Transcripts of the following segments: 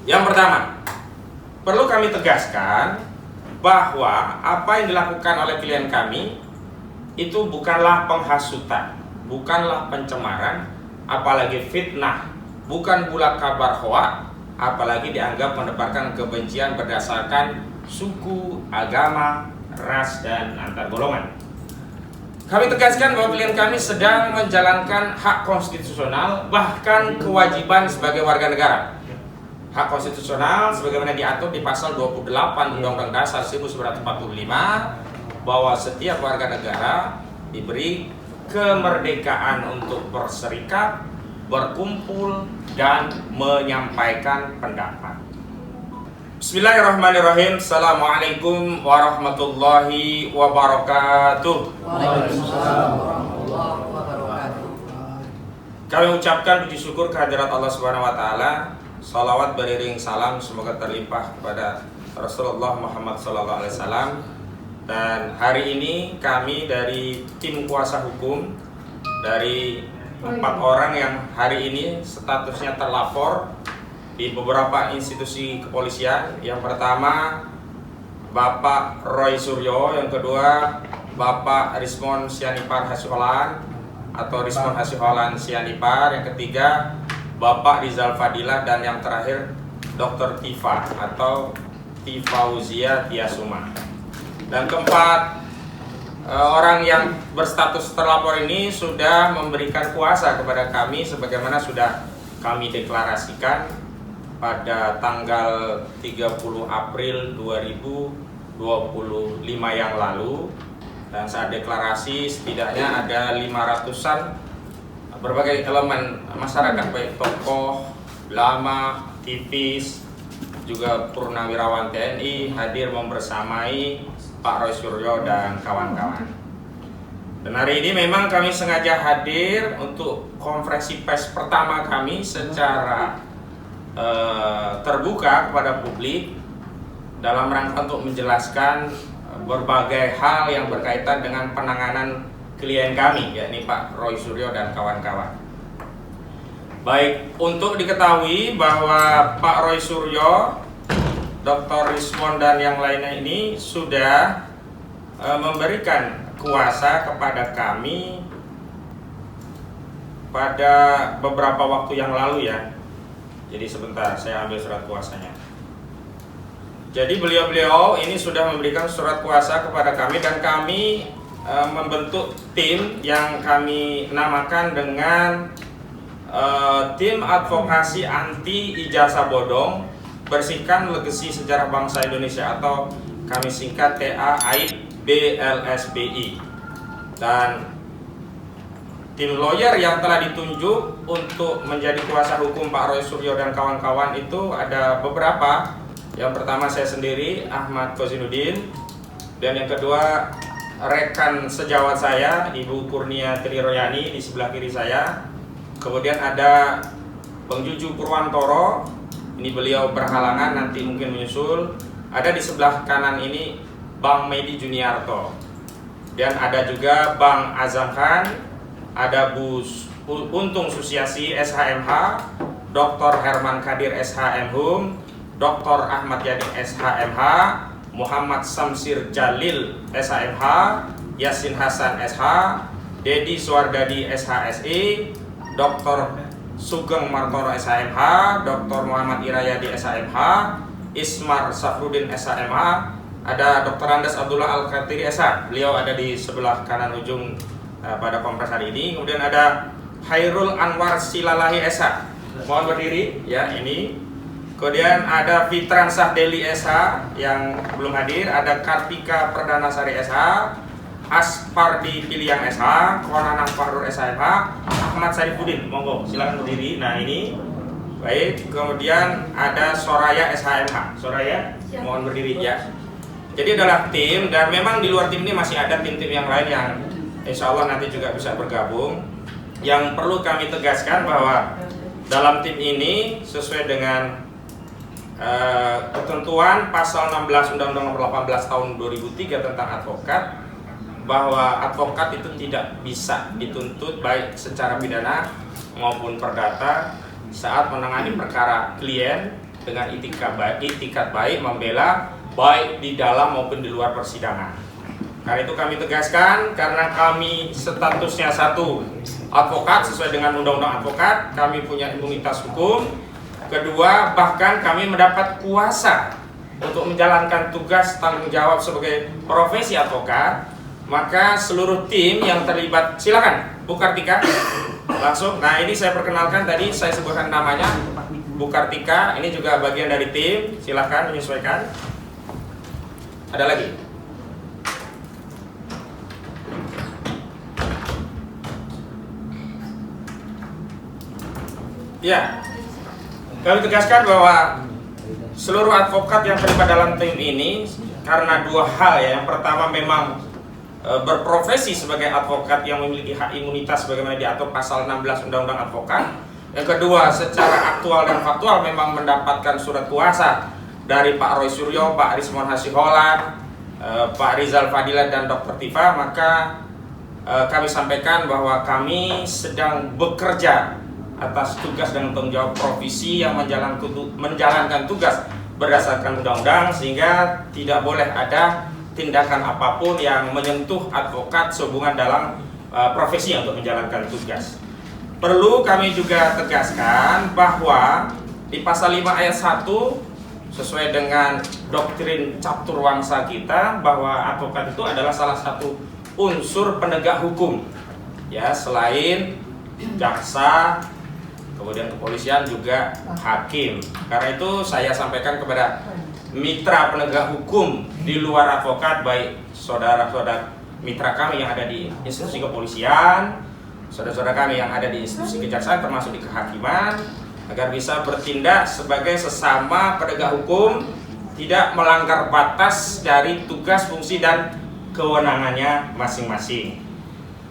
Yang pertama, perlu kami tegaskan bahwa apa yang dilakukan oleh klien kami itu bukanlah penghasutan, bukanlah pencemaran, apalagi fitnah, bukan pula kabar hoak, apalagi dianggap menebarkan kebencian berdasarkan suku, agama, ras, dan antar golongan. Kami tegaskan bahwa klien kami sedang menjalankan hak konstitusional, bahkan kewajiban sebagai warga negara. Hak konstitusional sebagaimana diatur di pasal 28 Undang-Undang Dasar 1945 bahwa setiap warga negara diberi kemerdekaan untuk berserikat, berkumpul, dan menyampaikan pendapat. Bismillahirrahmanirrahim. Assalamualaikum warahmatullahi wabarakatuh. Waalaikumsalam warahmatullahi wabarakatuh. Kami ucapkan puji syukur kehadirat Allah Subhanahu wa taala. Salawat beriring salam semoga terlimpah kepada Rasulullah Muhammad SAW. Dan hari ini kami dari tim kuasa hukum dari 4 orang yang hari ini statusnya terlapor di beberapa institusi kepolisian. Yang pertama Bapak Roy Suryo, yang kedua Bapak Rismon Sianipar Hasiholan atau Rismon Hasiholan Sianipar, yang ketiga Bapak Rizal Fadilah, dan yang terakhir Dr. Tifa atau Tifauzia Tiasuma. Dan keempat orang yang berstatus terlapor ini sudah memberikan kuasa kepada kami sebagaimana sudah kami deklarasikan pada tanggal 30 April 2025 yang lalu. Dan saat deklarasi setidaknya ada 500-an berbagai elemen masyarakat, baik tokoh, ulama, aktivis, juga purnawirawan TNI hadir membersamai Pak Roy Suryo dan kawan-kawan. Dan hari ini memang kami sengaja hadir untuk konferensi pers pertama kami secara terbuka kepada publik dalam rangka untuk menjelaskan berbagai hal yang berkaitan dengan penanganan klien kami, yakni Pak Roy Suryo dan kawan-kawan. Baik, untuk diketahui bahwa Pak Roy Suryo, Dr. Rismon, dan yang lainnya ini sudah memberikan kuasa kepada kami pada beberapa waktu yang lalu ya. Jadi sebentar, saya ambil surat kuasanya. Jadi beliau-beliau ini sudah memberikan surat kuasa kepada kami, dan kami membentuk tim yang kami namakan dengan tim advokasi anti ijazah bodong, bersihkan legasi sejarah bangsa Indonesia, atau kami singkat TAAIB-BLSBI. Dan tim lawyer yang telah ditunjuk untuk menjadi kuasa hukum Pak Roy Suryo dan kawan-kawan itu ada beberapa. Yang pertama saya sendiri, Ahmad Kozinuddin, dan yang kedua rekan sejawat saya, Ibu Kurnia Triroyani di sebelah kiri saya. Kemudian ada Bang Juju Purwantoro, ini beliau berhalangan, nanti mungkin menyusul. Ada di sebelah kanan ini Bang Medi Juniarto. Dan ada juga Bang Azam Khan, ada Bu Untung Susiasi SHMH, Dr. Herman Kadir SHMHum, Dr. Ahmad Yani SHMH, Muhammad Samsir Jalil SHMH, Yasin Hasan SH, Dedi Suardadi SHSI, Dr. Sugeng Martoro SHMH, Dr. Muhammad Irayadi SHMH, Ismar Safrudin SHMH, ada Dr. Andas Abdullah Al-Khatiri SH, beliau ada di sebelah kanan ujung pada kongres hari ini. Kemudian ada Hairul Anwar Silalahi SH, mohon berdiri ya ini. Kemudian ada Fitran Sahdeli SH yang belum hadir, ada Kartika Perdanasari SH, Aspardi Piliang SH, Konanang Fahrur SHMH, Ahmad Sarifuddin, monggo silakan berdiri. Nah ini baik. Kemudian ada Soraya SHMH, Soraya mohon berdiri ya. Jadi adalah tim, dan memang di luar tim ini masih ada tim-tim yang lain yang insya Allah nanti juga bisa bergabung. Yang perlu kami tegaskan bahwa dalam tim ini sesuai dengan ketentuan pasal 16 Undang-Undang Nomor 18 Tahun 2003 tentang advokat, bahwa advokat itu tidak bisa dituntut baik secara pidana maupun perdata saat menangani perkara klien dengan itikat baik membela baik di dalam maupun di luar persidangan. Karena itu kami tegaskan, karena kami statusnya satu, advokat sesuai dengan undang-undang advokat, kami punya imunitas hukum. Kedua, bahkan kami mendapat kuasa untuk menjalankan tugas tanggung jawab sebagai profesi advokat. Maka seluruh tim yang terlibat, silakan Bu Kartika langsung. Nah, ini saya perkenalkan, tadi saya sebutkan namanya Bu Kartika, ini juga bagian dari tim. Silakan menyesuaikan. Ada lagi? Ya, kami tegaskan bahwa seluruh advokat yang terlibat dalam tim ini karena dua hal ya. Yang pertama memang berprofesi sebagai advokat yang memiliki hak imunitas sebagaimana diatur pasal 16 Undang-Undang Advokat. Yang kedua, secara aktual dan faktual memang mendapatkan surat kuasa dari Pak Roy Suryo, Pak Rismon Hasiholan, Pak Rizal Fadilat dan Dr. Tifa. Maka kami sampaikan bahwa kami sedang bekerja atas tugas dan tanggung jawab profesi yang menjalankan tugas berdasarkan undang-undang, sehingga tidak boleh ada tindakan apapun yang menyentuh advokat sehubungan dalam profesi untuk menjalankan tugas. Perlu kami juga tegaskan bahwa di pasal 5 ayat 1 sesuai dengan doktrin Caturwangsa kita, bahwa advokat itu adalah salah satu unsur penegak hukum ya, selain jaksa, kemudian kepolisian, juga hakim. Karena itu saya sampaikan kepada mitra penegak hukum di luar advokat, baik saudara-saudara mitra kami yang ada di institusi kepolisian, saudara-saudara kami yang ada di institusi kejaksaan termasuk di kehakiman, agar bisa bertindak sebagai sesama penegak hukum, tidak melanggar batas dari tugas, fungsi, dan kewenangannya masing-masing.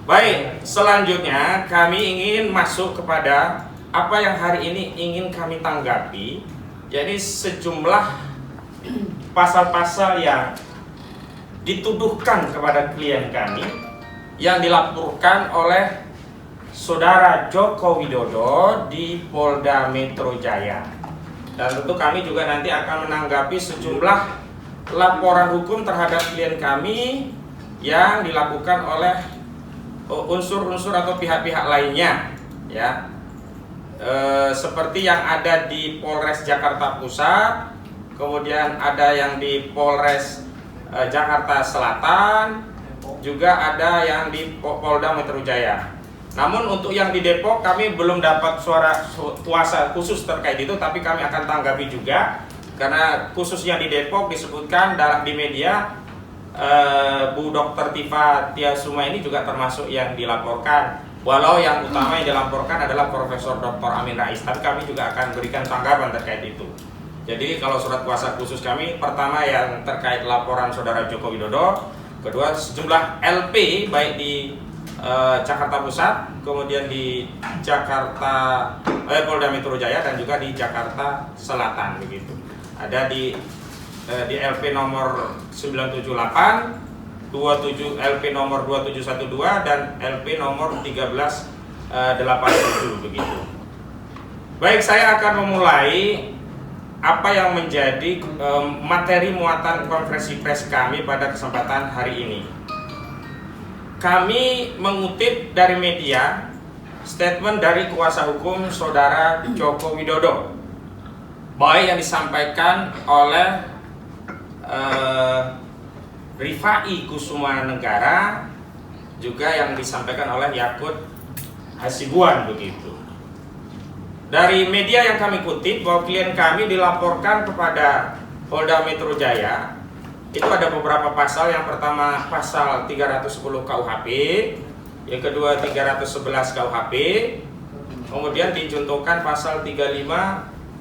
Baik, selanjutnya kami ingin masuk kepada apa yang hari ini ingin kami tanggapi, jadi sejumlah pasal-pasal yang dituduhkan kepada klien kami yang dilaporkan oleh Saudara Joko Widodo di Polda Metro Jaya. Dan tentu kami juga nanti akan menanggapi sejumlah laporan hukum terhadap klien kami yang dilakukan oleh unsur-unsur atau pihak-pihak lainnya ya. Seperti yang ada di Polres Jakarta Pusat, kemudian ada yang di Polres Jakarta Selatan, juga ada yang di Polda Metro Jaya. Namun untuk yang di Depok kami belum dapat kuasa khusus terkait itu, tapi kami akan tanggapi juga, karena khusus yang di Depok disebutkan di media Bu Dr. Tifa Tiasuma ini juga termasuk yang dilaporkan. Walau yang utama yang dilaporkan adalah Profesor Dr. Amin Rais, tapi kami juga akan berikan tanggapan terkait itu. Jadi kalau surat kuasa khusus kami, pertama yang terkait laporan Saudara Joko Widodo, kedua sejumlah LP baik di Jakarta Pusat, kemudian di Polda Metro Jaya, dan juga di Jakarta Selatan begitu. Ada di LP nomor 978, 27 LP nomor 2712 dan LP nomor 1387 begitu. Baik, saya akan memulai apa yang menjadi materi muatan konferensi pers kami pada kesempatan hari ini. Kami mengutip dari media statement dari kuasa hukum Saudara Joko Widodo, baik yang disampaikan oleh Rifai Kusuma Negara, juga yang disampaikan oleh Yakut Hasibuan begitu. Dari media yang kami kutip bahwa klien kami dilaporkan kepada Polda Metro Jaya, itu ada beberapa pasal. Yang pertama pasal 310 KUHP, yang kedua 311 KUHP, kemudian dicontohkan pasal 35,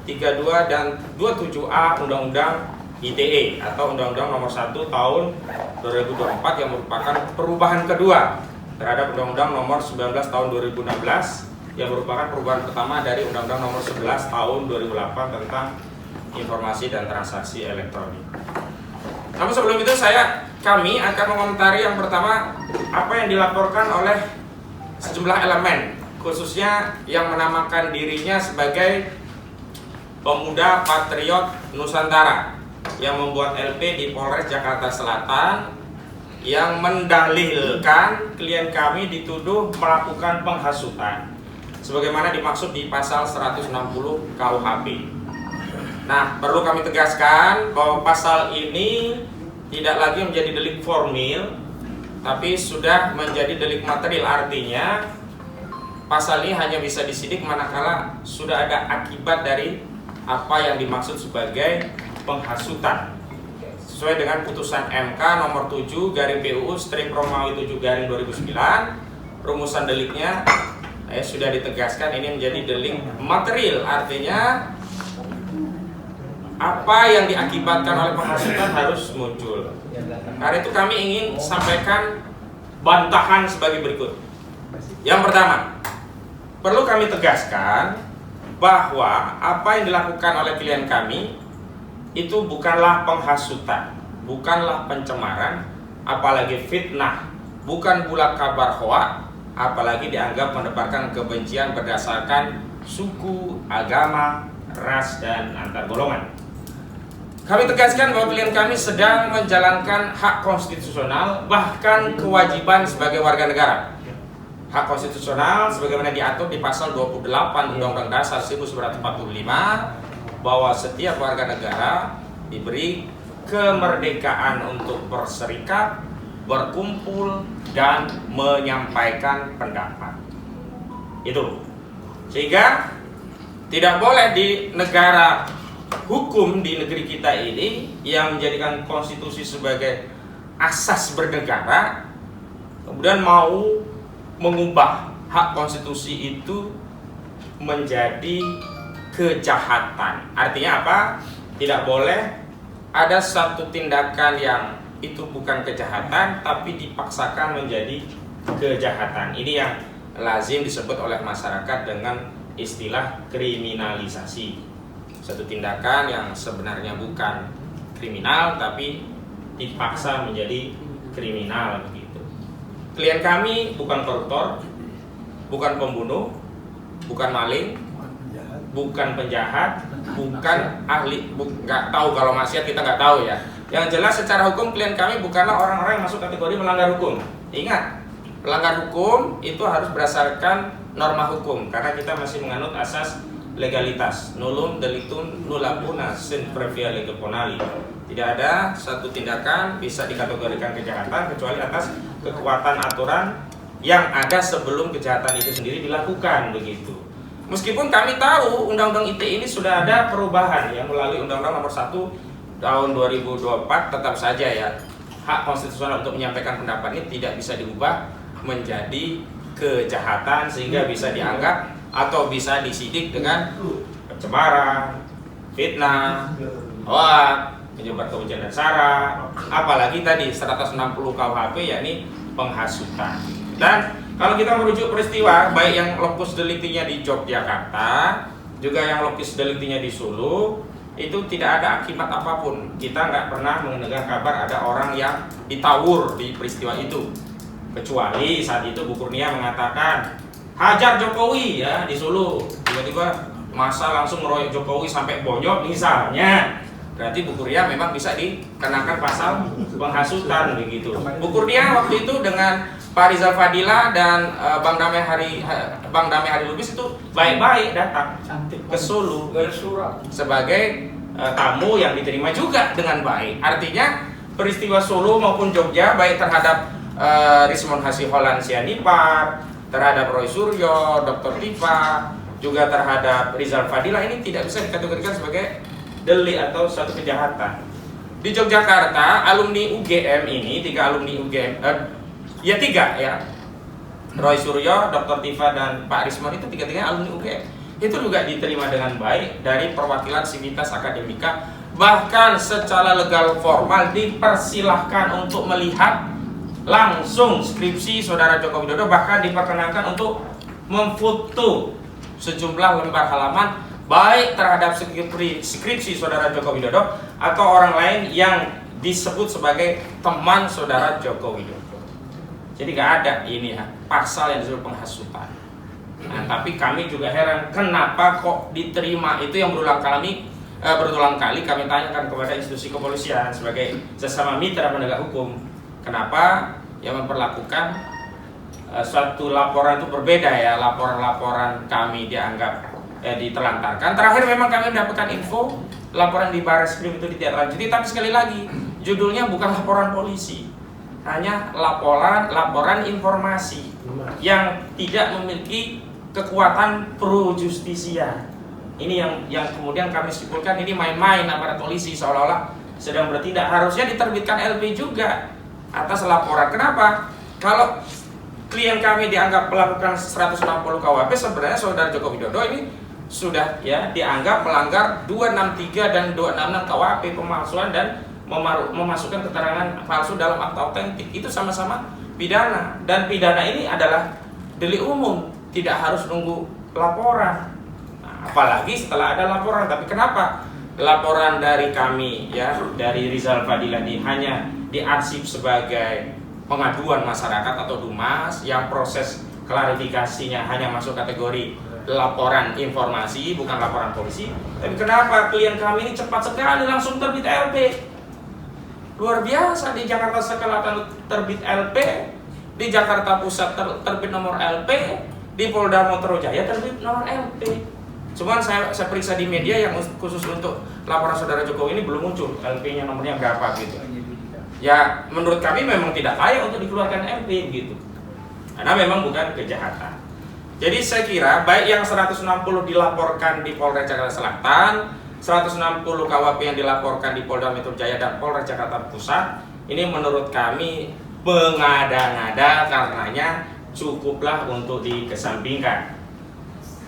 32 dan 27A Undang-Undang ITE atau Undang-Undang Nomor 1 Tahun 2024 yang merupakan perubahan kedua terhadap Undang-Undang Nomor 19 Tahun 2016 yang merupakan perubahan pertama dari Undang-Undang Nomor 11 Tahun 2008 tentang informasi dan transaksi elektronik. Namun sebelum itu kami akan mengomentari yang pertama apa yang dilaporkan oleh sejumlah elemen, khususnya yang menamakan dirinya sebagai Pemuda Patriot Nusantara yang membuat LP di Polres Jakarta Selatan yang mendalilkan klien kami dituduh melakukan penghasutan sebagaimana dimaksud di pasal 160 KUHP. Nah, perlu kami tegaskan bahwa pasal ini tidak lagi menjadi delik formil, tapi sudah menjadi delik material. Artinya pasal ini hanya bisa disidik manakala sudah ada akibat dari apa yang dimaksud sebagai penghasutan sesuai dengan putusan MK nomor 7/PUU/Romawi 7/2009. Rumusan deliknya sudah ditegaskan ini menjadi delik material, artinya apa yang diakibatkan oleh penghasutan harus muncul. Karena itu kami ingin sampaikan bantahan sebagai berikut. Yang pertama, perlu kami tegaskan bahwa apa yang dilakukan oleh klien kami itu bukanlah penghasutan, bukanlah pencemaran, apalagi fitnah, bukan pula kabar hoak, apalagi dianggap menebarkan kebencian berdasarkan suku, agama, ras, dan antar golongan. Kami tegaskan bahwa klien kami sedang menjalankan hak konstitusional, bahkan kewajiban sebagai warga negara. Hak konstitusional sebagaimana diatur di pasal 28 Undang-Undang Dasar 1945 bahwa setiap warga negara diberi kemerdekaan untuk berserikat, berkumpul, dan menyampaikan pendapat. Itu. Sehingga tidak boleh di negara hukum di negeri kita ini yang menjadikan konstitusi sebagai asas bernegara kemudian mau mengubah hak konstitusi itu menjadi kejahatan. Artinya apa? Tidak boleh ada satu tindakan yang itu bukan kejahatan tapi dipaksakan menjadi kejahatan. Ini yang lazim disebut oleh masyarakat dengan istilah kriminalisasi. Satu tindakan yang sebenarnya bukan kriminal tapi dipaksa menjadi kriminal begitu. Klien kami bukan koruptor, bukan pembunuh, bukan maling, bukan penjahat, bukan ahli, nggak tahu kalau maksiat kita nggak tahu ya. Yang jelas secara hukum klien kami bukanlah orang-orang yang masuk kategori melanggar hukum. Ingat, melanggar hukum itu harus berdasarkan norma hukum karena kita masih menganut asas legalitas, nullum delictum nulla puna sine previa lege ponali. Tidak ada satu tindakan bisa dikategorikan kejahatan kecuali atas kekuatan aturan yang ada sebelum kejahatan itu sendiri dilakukan begitu. Meskipun kami tahu Undang-Undang ITE ini sudah ada perubahan ya melalui Undang-Undang Nomor 1 Tahun 2024, tetap saja ya hak konstitusional untuk menyampaikan pendapat ini tidak bisa diubah menjadi kejahatan sehingga bisa dianggap atau bisa disidik dengan pencemaran, fitnah, hoak, menyebar kebencian dan sara, apalagi tadi 160 KUHP yakni penghasutan. Dan kalau kita merujuk peristiwa baik yang lokus deliktinya di Yogyakarta juga yang lokus deliktinya di Solo itu tidak ada akibat apapun. Kita nggak pernah mendengar kabar ada orang yang ditawur di peristiwa itu, kecuali saat itu Bu Kurnia mengatakan hajar Jokowi ya di Solo, tiba-tiba masa langsung meroyok Jokowi sampai bonyok misalnya, berarti Bu Kurnia memang bisa dikenakan pasal penghasutan begitu. Bu Kurnia waktu itu dengan Pak Rizal Fadila dan Bang Damai Hari Lubis itu baik-baik datang ke Solo sebagai tamu yang diterima juga dengan baik. Artinya peristiwa Solo maupun Jogja baik terhadap Rismon Hasiholan Sianipar, terhadap Roy Suryo, Dr. Tifa, juga terhadap Rizal Fadila ini tidak bisa dikategorikan sebagai delik atau suatu kejahatan. Di Yogyakarta, alumni UGM ini, 3 alumni UGM, tiga ya, Roy Suryo, Dr. Tifa, dan Pak Rismon itu tiga-tiganya alumni UGM. Itu juga diterima dengan baik dari perwakilan Sivitas Akademika, bahkan secara legal formal dipersilahkan untuk melihat langsung skripsi Saudara Joko Widodo, bahkan diperkenankan untuk memfoto sejumlah lembar halaman baik terhadap skripsi Saudara Joko Widodo atau orang lain yang disebut sebagai teman Saudara Joko Widodo. Jadi nggak ada ini ya, pasal yang disebut penghasutan. Nah, tapi kami juga heran kenapa kok diterima. Itu yang berulang kali kami tanyakan kepada institusi kepolisian sebagai sesama mitra penegak hukum. Kenapa yang memperlakukan suatu laporan itu berbeda ya, laporan-laporan kami dianggap ditelantarkan. Terakhir memang kami mendapatkan info laporan di Barreskrim itu ditindaklanjuti, tapi sekali lagi judulnya bukan laporan polisi, hanya laporan informasi yang tidak memiliki kekuatan pro justisia. Ini yang kemudian kami simpulkan ini main-main aparat polisi seolah-olah sedang bertindak. Harusnya diterbitkan LP juga atas laporan. Kenapa? Kalau klien kami dianggap melakukan 160 KUHP, sebenarnya saudara Joko Widodo ini sudah ya dianggap melanggar 263 dan 266 KUHP, pemalsuan dan memasukkan keterangan palsu dalam akta otentik. Itu sama-sama pidana, dan pidana ini adalah delik umum, tidak harus nunggu laporan. Nah, apalagi setelah ada laporan. Tapi kenapa laporan dari kami ya, dari Rizal Fadiladi hanya diarsip sebagai pengaduan masyarakat atau DUMAS yang proses klarifikasinya hanya masuk kategori laporan informasi, bukan laporan polisi? Tapi kenapa klien kami ini cepat sekali langsung terbit LP? Luar biasa. Di Jakarta Selatan terbit LP, di Jakarta Pusat terbit nomor LP, di Polda Metro Jaya terbit nomor LP. Cuman saya periksa di media yang khusus untuk laporan saudara Jokowi ini belum muncul LP-nya, nomornya berapa gitu. Ya menurut kami memang tidak layak untuk dikeluarkan LP gitu, karena memang bukan kejahatan. Jadi saya kira baik yang 160 dilaporkan di Polres Jakarta Selatan, 160 KUHP yang dilaporkan di Polda Metro Jaya dan Polres Jakarta Pusat, ini menurut kami mengada-ngada, karenanya cukuplah untuk dikesampingkan.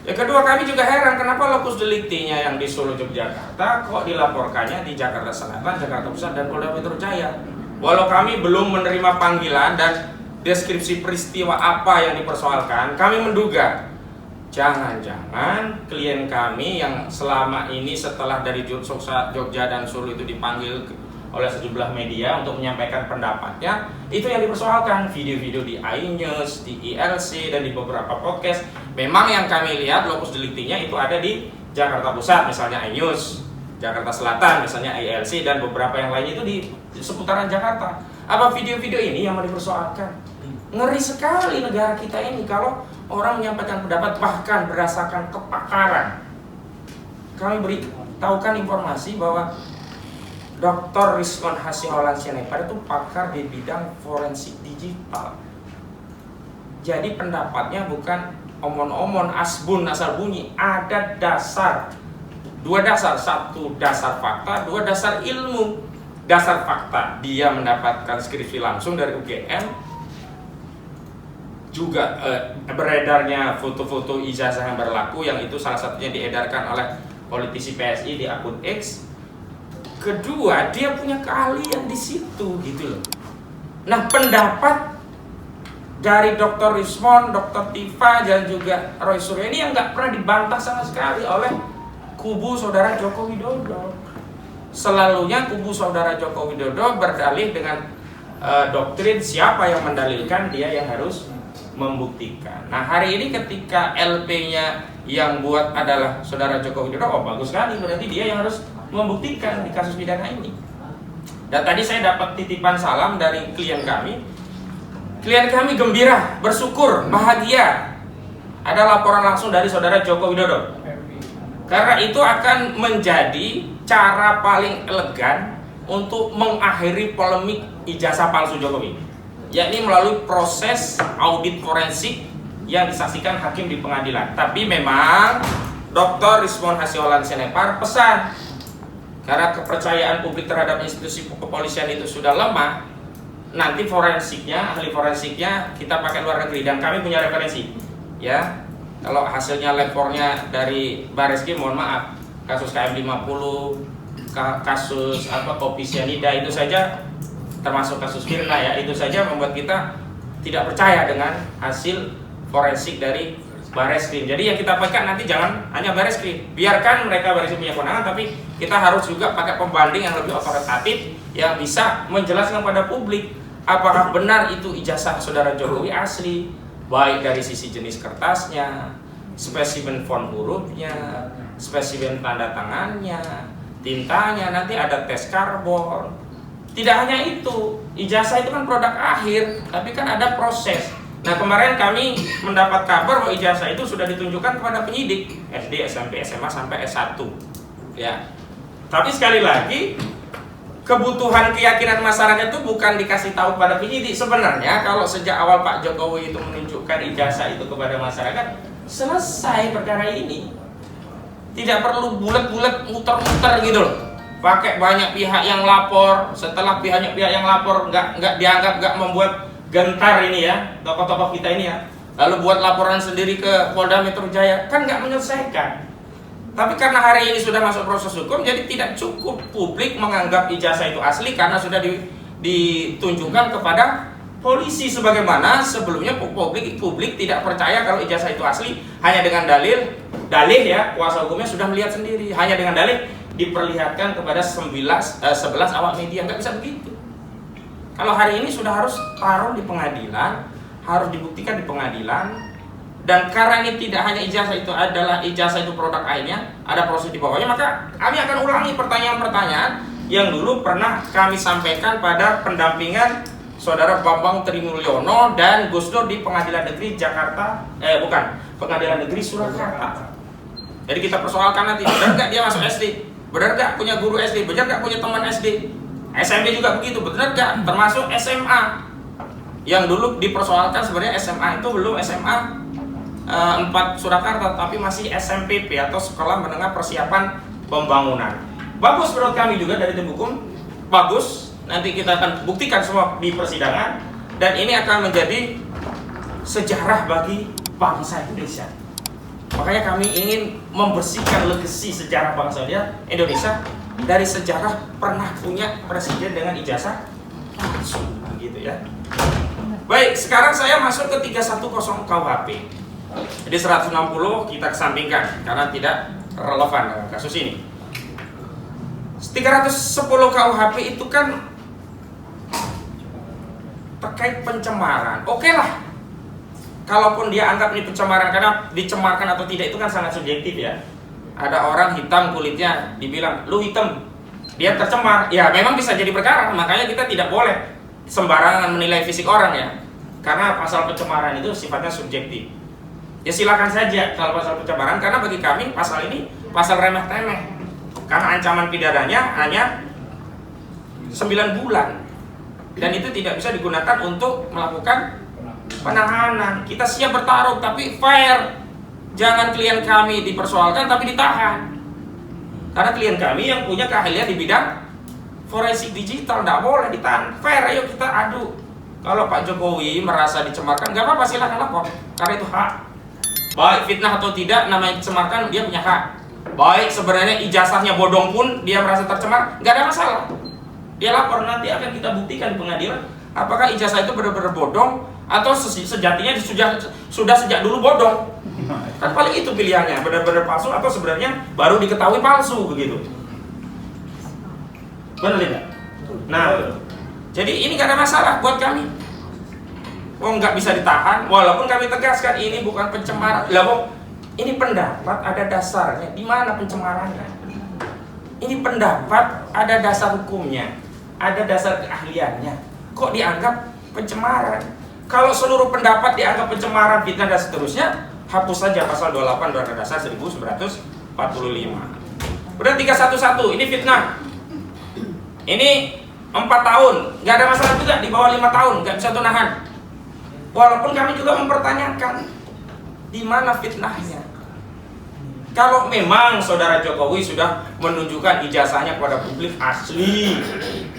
Yang kedua, kami juga heran kenapa lokus deliktinya yang di Solo, Yogyakarta kok dilaporkannya di Jakarta Selatan, Jakarta Pusat, dan Polda Metro Jaya. Walau kami belum menerima panggilan dan deskripsi peristiwa apa yang dipersoalkan, kami menduga jangan-jangan klien kami yang selama ini setelah dari Jogja dan Solo itu dipanggil oleh sejumlah media untuk menyampaikan pendapatnya, itu yang dipersoalkan. Video-video di iNews, di ILC, dan di beberapa podcast. Memang yang kami lihat lokus deliktinya itu ada di Jakarta Pusat, misalnya iNews, Jakarta Selatan, misalnya ILC, dan beberapa yang lainnya itu di seputaran Jakarta. Apa video-video ini yang mau dipersoalkan? Ngeri sekali negara kita ini kalau orang menyampaikan pendapat bahkan berdasarkan kepakaran. Kami beritahukan informasi bahwa Dr. Rizwan Hasihaulan Sianipar itu pakar di bidang forensik digital. Jadi pendapatnya bukan omon-omon, asbun, asal bunyi. Ada dasar, dua dasar, satu dasar fakta, dua dasar ilmu. Dasar fakta, dia mendapatkan skripsi langsung dari UGM. Juga beredarnya foto-foto ijazah yang berlaku, yang itu salah satunya diedarkan oleh politisi PSI di akun X. Kedua, dia punya keahlian di situ gitu loh. Nah, pendapat dari Dr. Rismon, Dr. Tifa, dan juga Roy Suryo ini yang nggak pernah dibantah sama sekali oleh kubu saudara Joko Widodo. Selalunya kubu saudara Joko Widodo berdalih dengan doktrin siapa yang mendalilkan dia yang harus membuktikan. Nah, hari ini ketika LP-nya yang buat adalah saudara Joko Widodo, oh bagus sekali, berarti dia yang harus membuktikan di kasus pidana ini. Dan tadi saya dapat titipan salam dari klien kami. Klien kami gembira, bersyukur, bahagia. Ada laporan langsung dari saudara Joko Widodo. Karena itu akan menjadi cara paling elegan untuk mengakhiri polemik ijazah palsu Jokowi, yakni melalui proses audit forensik yang disaksikan hakim di pengadilan. Tapi memang Dr. Rizwan Hasihaulan Sianipar pesan, karena kepercayaan publik terhadap institusi kepolisian itu sudah lemah, nanti forensiknya, ahli forensiknya kita pakai luar negeri, dan kami punya referensi. Ya, kalau hasilnya lapornya dari Barreskrim, mohon maaf, kasus KM50, kasus kopi sianida itu saja, termasuk kasus Firna ya, itu saja membuat kita tidak percaya dengan hasil forensik dari Barreskrim. Jadi yang kita pakai nanti jangan hanya Barreskrim, biarkan mereka Barreskrim punya kewenangan, tapi kita harus juga pakai pembanding yang lebih otoritatif yang bisa menjelaskan pada publik apakah benar itu ijazah saudara Jokowi asli, baik dari sisi jenis kertasnya, spesimen font hurufnya, spesimen tanda tangannya, tintanya, nanti ada tes karbon. Tidak hanya itu, ijazah itu kan produk akhir, tapi kan ada proses. Nah, kemarin kami mendapat kabar bahwa ijazah itu sudah ditunjukkan kepada penyidik SD, SMP, SMA sampai S1. Ya. Tapi sekali lagi, kebutuhan keyakinan masyarakat itu bukan dikasih tahu pada penyidik. Sebenarnya kalau sejak awal Pak Jokowi itu menunjukkan ijazah itu kepada masyarakat, selesai perkara ini. Tidak perlu bulat-bulat muter-muter gitu loh. Pakai banyak pihak yang lapor, setelah pihak yang lapor nggak dianggap nggak membuat gentar ini ya, tokoh-tokoh kita ini ya, lalu buat laporan sendiri ke Polda Metro Jaya, kan nggak menyelesaikan. Tapi karena hari ini sudah masuk proses hukum, jadi tidak cukup publik menganggap ijazah itu asli karena sudah ditunjukkan kepada polisi, sebagaimana sebelumnya publik tidak percaya kalau ijazah itu asli hanya dengan dalih ya, kuasa hukumnya sudah melihat sendiri, hanya dengan dalih diperlihatkan kepada 11 awak media. Nggak bisa begitu. Kalau hari ini sudah harus taruh di pengadilan, harus dibuktikan di pengadilan. Dan karena ini tidak hanya ijazah itu adalah ijazah itu produk akhirnya, ada proses di bawahnya, maka kami akan ulangi pertanyaan-pertanyaan yang dulu pernah kami sampaikan pada pendampingan Saudara Bambang Trimulyono dan Gus Dur di Pengadilan Negeri Pengadilan Negeri Surakarta. Jadi kita persoalkan nanti, benar nggak dia masuk SD? Benar nggak punya guru SD? Benar nggak punya teman SD? SMP juga begitu, benar nggak? Termasuk SMA. Yang dulu dipersoalkan sebenarnya SMA itu belum SMA 4 Surakarta, tapi masih SMPP atau Sekolah Menengah Persiapan Pembangunan. Bagus menurut kami juga dari tim hukum, bagus. Nanti kita akan buktikan semua di persidangan, dan ini akan menjadi sejarah bagi bangsa Indonesia. Makanya kami ingin membersihkan legasi sejarah bangsa Indonesia dari sejarah pernah punya presiden dengan ijazah palsu, begitu ya. Baik, sekarang saya masuk ke 310 KUHP. Jadi 160 kita kesampingkan karena tidak relevan dengan kasus ini. 310 KUHP itu kan terkait pencemaran. Oke lah, kalaupun dia anggap ini pencemaran karena dicemarkan atau tidak itu kan sangat subjektif ya. Ada orang hitam kulitnya, dibilang lu hitam, dia tercemar. Ya memang bisa jadi perkara, makanya kita tidak boleh sembarangan menilai fisik orang ya. Karena pasal pencemaran itu sifatnya subjektif. Ya silakan saja kalau pasal pencemaran, karena bagi kami pasal ini pasal remeh-temeh. Karena ancaman pidananya hanya 9 bulan. Dan itu tidak bisa digunakan untuk melakukan penahanan. Kita siap bertaruh tapi fair. Jangan klien kami dipersoalkan tapi ditahan. Karena klien kami yang punya keahlian di bidang forensik digital, tidak boleh ditahan. Fair, ayo kita adu. Kalau Pak Jokowi merasa dicemarkan, nggak apa-apa, silakan lapor. Karena itu hak. Baik fitnah atau tidak, namanya dicemarkan, dia punya hak. Baik sebenarnya ijazahnya bodong pun dia merasa tercemar, nggak ada masalah. Dia lapor, nanti akan kita buktikan di pengadilan apakah ijazah itu benar-benar bodong atau sejatinya sudah sejak dulu bodong. Kan paling itu pilihannya, benar-benar palsu atau sebenarnya baru diketahui palsu begitu. Benar tidak? Nah, jadi ini nggak ada masalah buat kami. Nggak bisa ditahan, walaupun kami tegaskan ini bukan pencemaran. Ini pendapat ada dasarnya. Di mana pencemarannya? Ini pendapat ada dasar hukumnya, ada dasar keahliannya. Kok dianggap pencemaran? Kalau seluruh pendapat dianggap pencemaran, fitnah dan seterusnya, hapus saja pasal 28 Undang-Undang Dasar 1945. Udah 311, ini fitnah. Ini 4 tahun, nggak ada masalah juga. Di bawah 5 tahun, nggak bisa tunahan. Walaupun kami juga mempertanyakan di mana fitnahnya. Kalau memang Saudara Jokowi sudah menunjukkan ijazahnya kepada publik asli,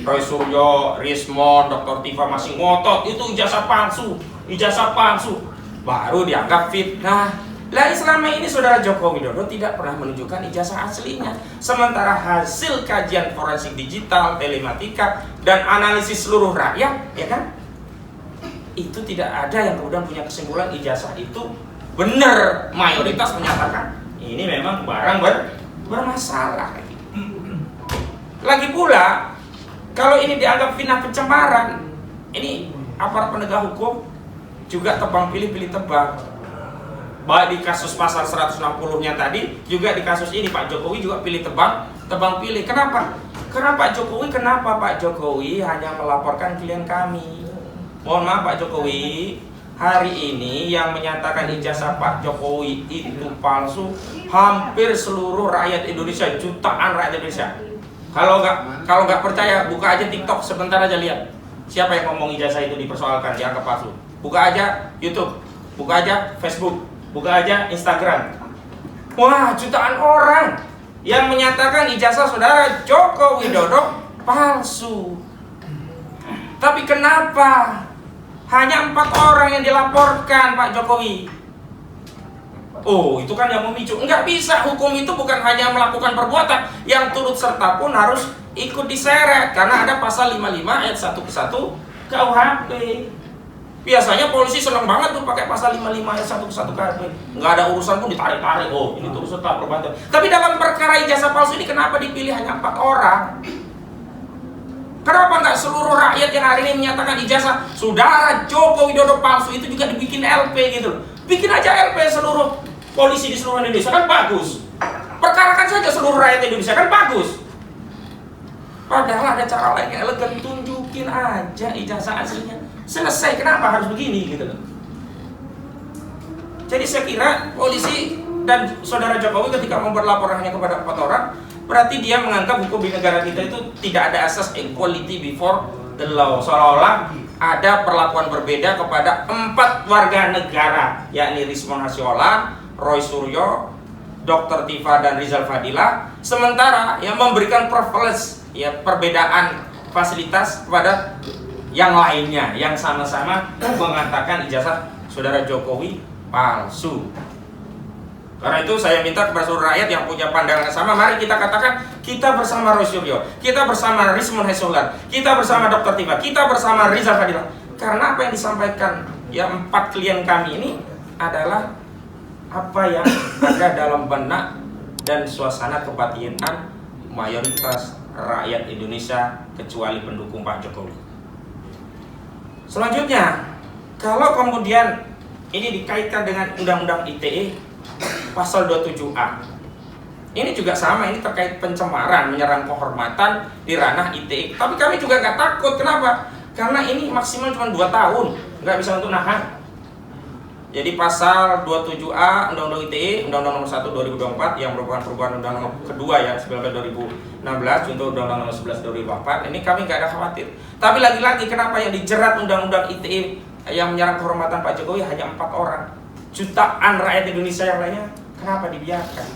Roy Suryo, Rismon, Dr. Tifa masih ngotot itu ijazah palsu, baru dianggap fitnah. Lah selama ini Saudara Joko Widodo tidak pernah menunjukkan ijazah aslinya. Sementara hasil kajian forensik digital, telematika, dan analisis seluruh rakyat, ya kan? Itu tidak ada yang kemudian punya kesimpulan ijazah itu benar. Mayoritas menyatakan ini memang barang bermasalah. Lagi pula, kalau ini dianggap fitnah pencemaran, ini aparat penegak hukum juga tebang pilih tebang. Baik di kasus pasal 160-nya tadi, juga di kasus ini Pak Jokowi juga pilih tebang pilih. Kenapa? Karena Pak Jokowi hanya melaporkan klien kami. Mohon maaf Pak Jokowi, hari ini yang menyatakan ijazah Pak Jokowi itu palsu hampir seluruh rakyat Indonesia, jutaan rakyat Indonesia. Kalau nggak percaya, buka aja TikTok sebentar aja, lihat siapa yang ngomong ijazah itu dipersoalkan, dianggap palsu. Buka aja YouTube, buka aja Facebook, buka aja Instagram. Wah, jutaan orang yang menyatakan ijazah saudara Joko Widodo palsu. Tapi kenapa hanya 4 orang yang dilaporkan Pak Jokowi? Oh, itu kan yang memicu. Enggak bisa, hukum itu bukan hanya melakukan perbuatan, yang turut serta pun harus ikut diseret. Karena ada pasal 55 ayat 1 ke 1 KUHP. Biasanya polisi senang banget tuh pakai pasal 55 ayat 1 ke 1 KUHP. Enggak ada urusan pun ditarik-tarik. Oh, ini turut serta perbuatan. Tapi dalam perkara ijazah palsu ini kenapa dipilih hanya 4 orang? Kenapa nggak seluruh rakyat yang hari ini menyatakan ijazah saudara Joko Widodo palsu itu juga dibikin LP gitu? Bikin aja LP seluruh polisi di seluruh Indonesia, kan bagus. Perkarakan saja seluruh rakyat Indonesia, kan bagus. Padahal ada cara lain yang elegan, tunjukin aja ijazah aslinya. Selesai, kenapa harus begini gitu loh. Jadi saya kira polisi dan saudara Jokowi ketika membuat laporan hanya kepada 4 orang, berarti dia menganggap hukum di negara kita itu tidak ada asas equality before the law. Seolah-olah ada perlakuan berbeda kepada 4 warga negara, yakni Rismon Hasyolan, Roy Suryo, Dr. Tifa dan Rizal Fadila, sementara yang memberikan privilege, ya, perbedaan fasilitas kepada yang lainnya yang sama-sama mengatakan ijazah saudara Jokowi palsu. Karena itu saya minta kepada seluruh rakyat yang punya pandangan yang sama, mari kita katakan kita bersama Roy Suryo, kita bersama Rismon Hasyolan, kita bersama Dr. Tifa, kita bersama Rizal Fadila. Karena apa yang disampaikan ya 4 klien kami ini adalah apa yang ada dalam benak dan suasana kebatinan mayoritas rakyat Indonesia kecuali pendukung Pak Jokowi. Selanjutnya, kalau kemudian ini dikaitkan dengan Undang-Undang ITE pasal 27A, ini juga sama, ini terkait pencemaran, menyerang kehormatan di ranah ITE. Tapi kami juga nggak takut, kenapa? Karena ini maksimal cuma 2 tahun, nggak bisa untuk nahan. Jadi pasal 27A Undang-Undang ITE, Undang-Undang Nomor 1 2024 yang merupakan perubahan Undang-Undang kedua ya 19 2016 untuk Undang-Undang Nomor 11 2024. Ini kami nggak ada khawatir. Tapi lagi-lagi kenapa yang dijerat Undang-Undang ITE yang menyerang kehormatan Pak Jokowi hanya 4 orang? Jutaan rakyat Indonesia yang lainnya kenapa dibiarkan?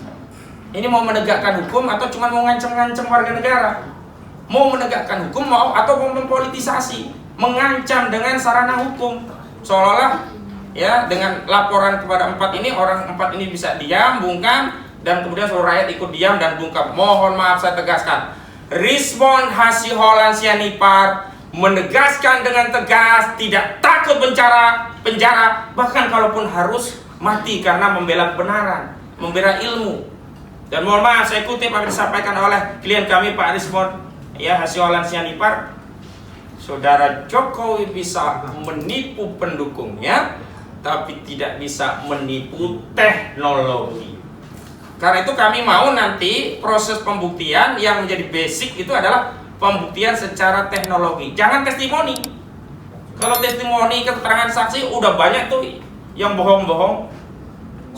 Ini mau menegakkan hukum atau cuma mau ngancam-ngancam warga negara? Mau menegakkan hukum mau atau mau mempolitisasi, mengancam dengan sarana hukum, seolah-olah ya dengan laporan kepada 4 ini, orang 4 ini bisa diam, bungkam, dan kemudian seluruh rakyat ikut diam dan bungkam. Mohon maaf saya tegaskan, Rismon Hasyolan Sianipar menegaskan dengan tegas tidak takut penjara, bahkan kalaupun harus mati karena membela kebenaran, membela ilmu. Dan mohon maaf saya kutip apa yang disampaikan oleh klien kami Pak Rismon ya Hasyolan Sianipar, saudara Jokowi bisa menipu pendukungnya tapi tidak bisa menipu teknologi. Karena itu kami mau nanti proses pembuktian yang menjadi basic itu adalah pembuktian secara teknologi. Jangan testimoni. Kalau testimoni keterangan saksi udah banyak tuh yang bohong-bohong.